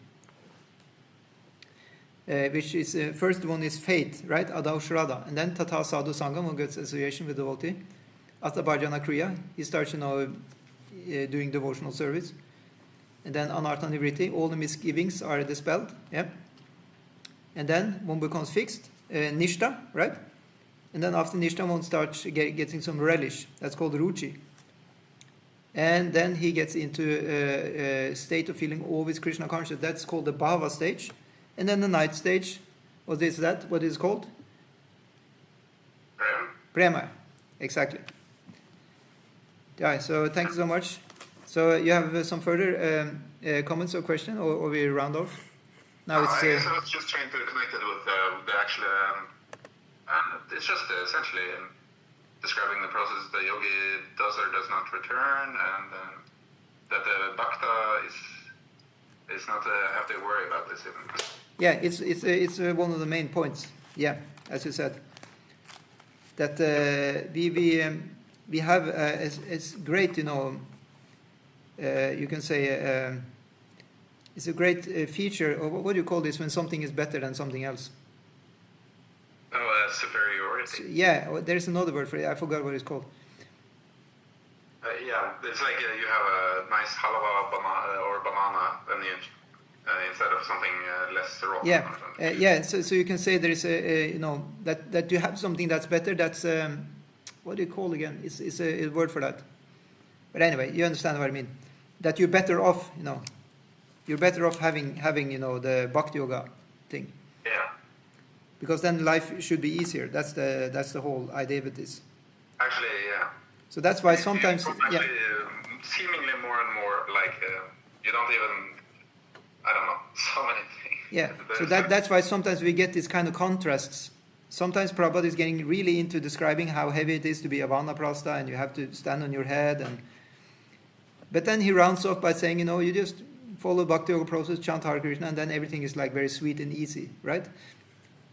which is, first one is faith, right? Adav Shraddha. And then Tata Sadhu Sangam, who gets association with devotee. Ata Bhajana Kriya, he starts, doing devotional service. And then Anartha Nivritti, all the misgivings are dispelled. Yeah. And then one becomes fixed, Nishta, right? And then after Nishta, one starts getting some relish. That's called Ruchi. And then he gets into a state of feeling always Krishna conscious. That's called the Bhava stage. And then the 9th stage, what is that? What is it called? Prema. Exactly. Yeah, so thank you so much. So you have some further comments or questions, or we round off? Now I was just trying to connect it with the actual... it's just essentially describing the process the yogi does or does not return, and that the bhakta is not have to worry about this even. Yeah, it's one of the main points. Yeah, as you said, that we have it's great, you can say it's a great feature. Or what do you call this when something is better than something else? Oh, superiority. Yeah, there's another word for it. I forgot what it's called. Yeah, it's like you have a nice halwa or banana, and instead of something less raw. Yeah. So you can say there is a that you have something that's better. That's what do you call again? It's a word for that. But anyway, you understand what I mean. That you're better off. You're better off having the Bhakti Yoga thing. Yeah. Because then life should be easier. That's the whole idea of this. Actually, yeah. So that's why sometimes, actually, seemingly more and more like you don't even, I don't know, so many things. Yeah. So that's why sometimes we get these kind of contrasts. Sometimes Prabhupada is getting really into describing how heavy it is to be a vanaprastha and you have to stand on your head. But then he rounds off by saying, you just follow Bhakti Yoga process, chant Hare Krishna, and then everything is like very sweet and easy, right?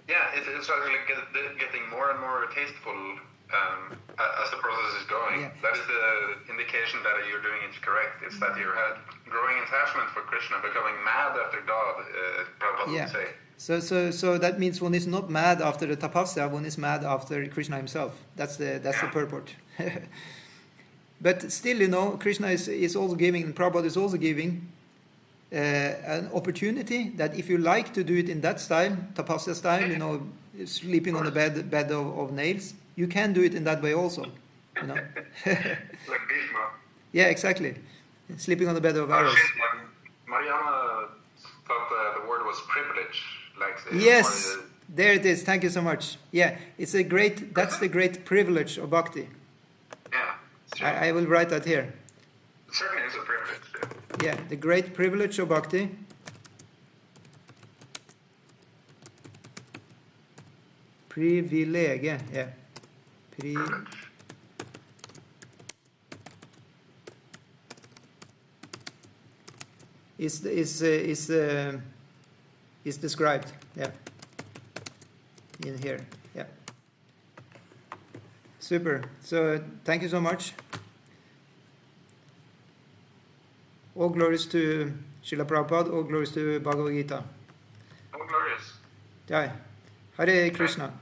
Yeah, it's actually getting more and more tasteful as the process is going. Yeah. That is the indication that you're doing it correct. It's that you had growing attachment for Krishna, becoming mad after God, Prabhupada would say. So that means one is not mad after the tapasya, one is mad after Krishna himself. That's the purport. But still, Krishna is also giving, and Prabhupada is also giving an opportunity that if you like to do it in that style, tapasya style, sleeping on the bed of nails, you can do it in that way also. Like Bhishma. Yeah, exactly. Sleeping on the bed of arrows. Mariana thought the word was privilege. Yes, there it is. Thank you so much. Yeah, that's the great privilege of bhakti. Yeah. I will write that here. It certainly is a privilege. Yeah, the great privilege of bhakti. Privilege, yeah. Is described, yeah, in here, yeah. Super. So thank you so much. All glories to Srila Prabhupada, all glories to Bhagavad Gita. All glorious. Jai. Hare Krishna.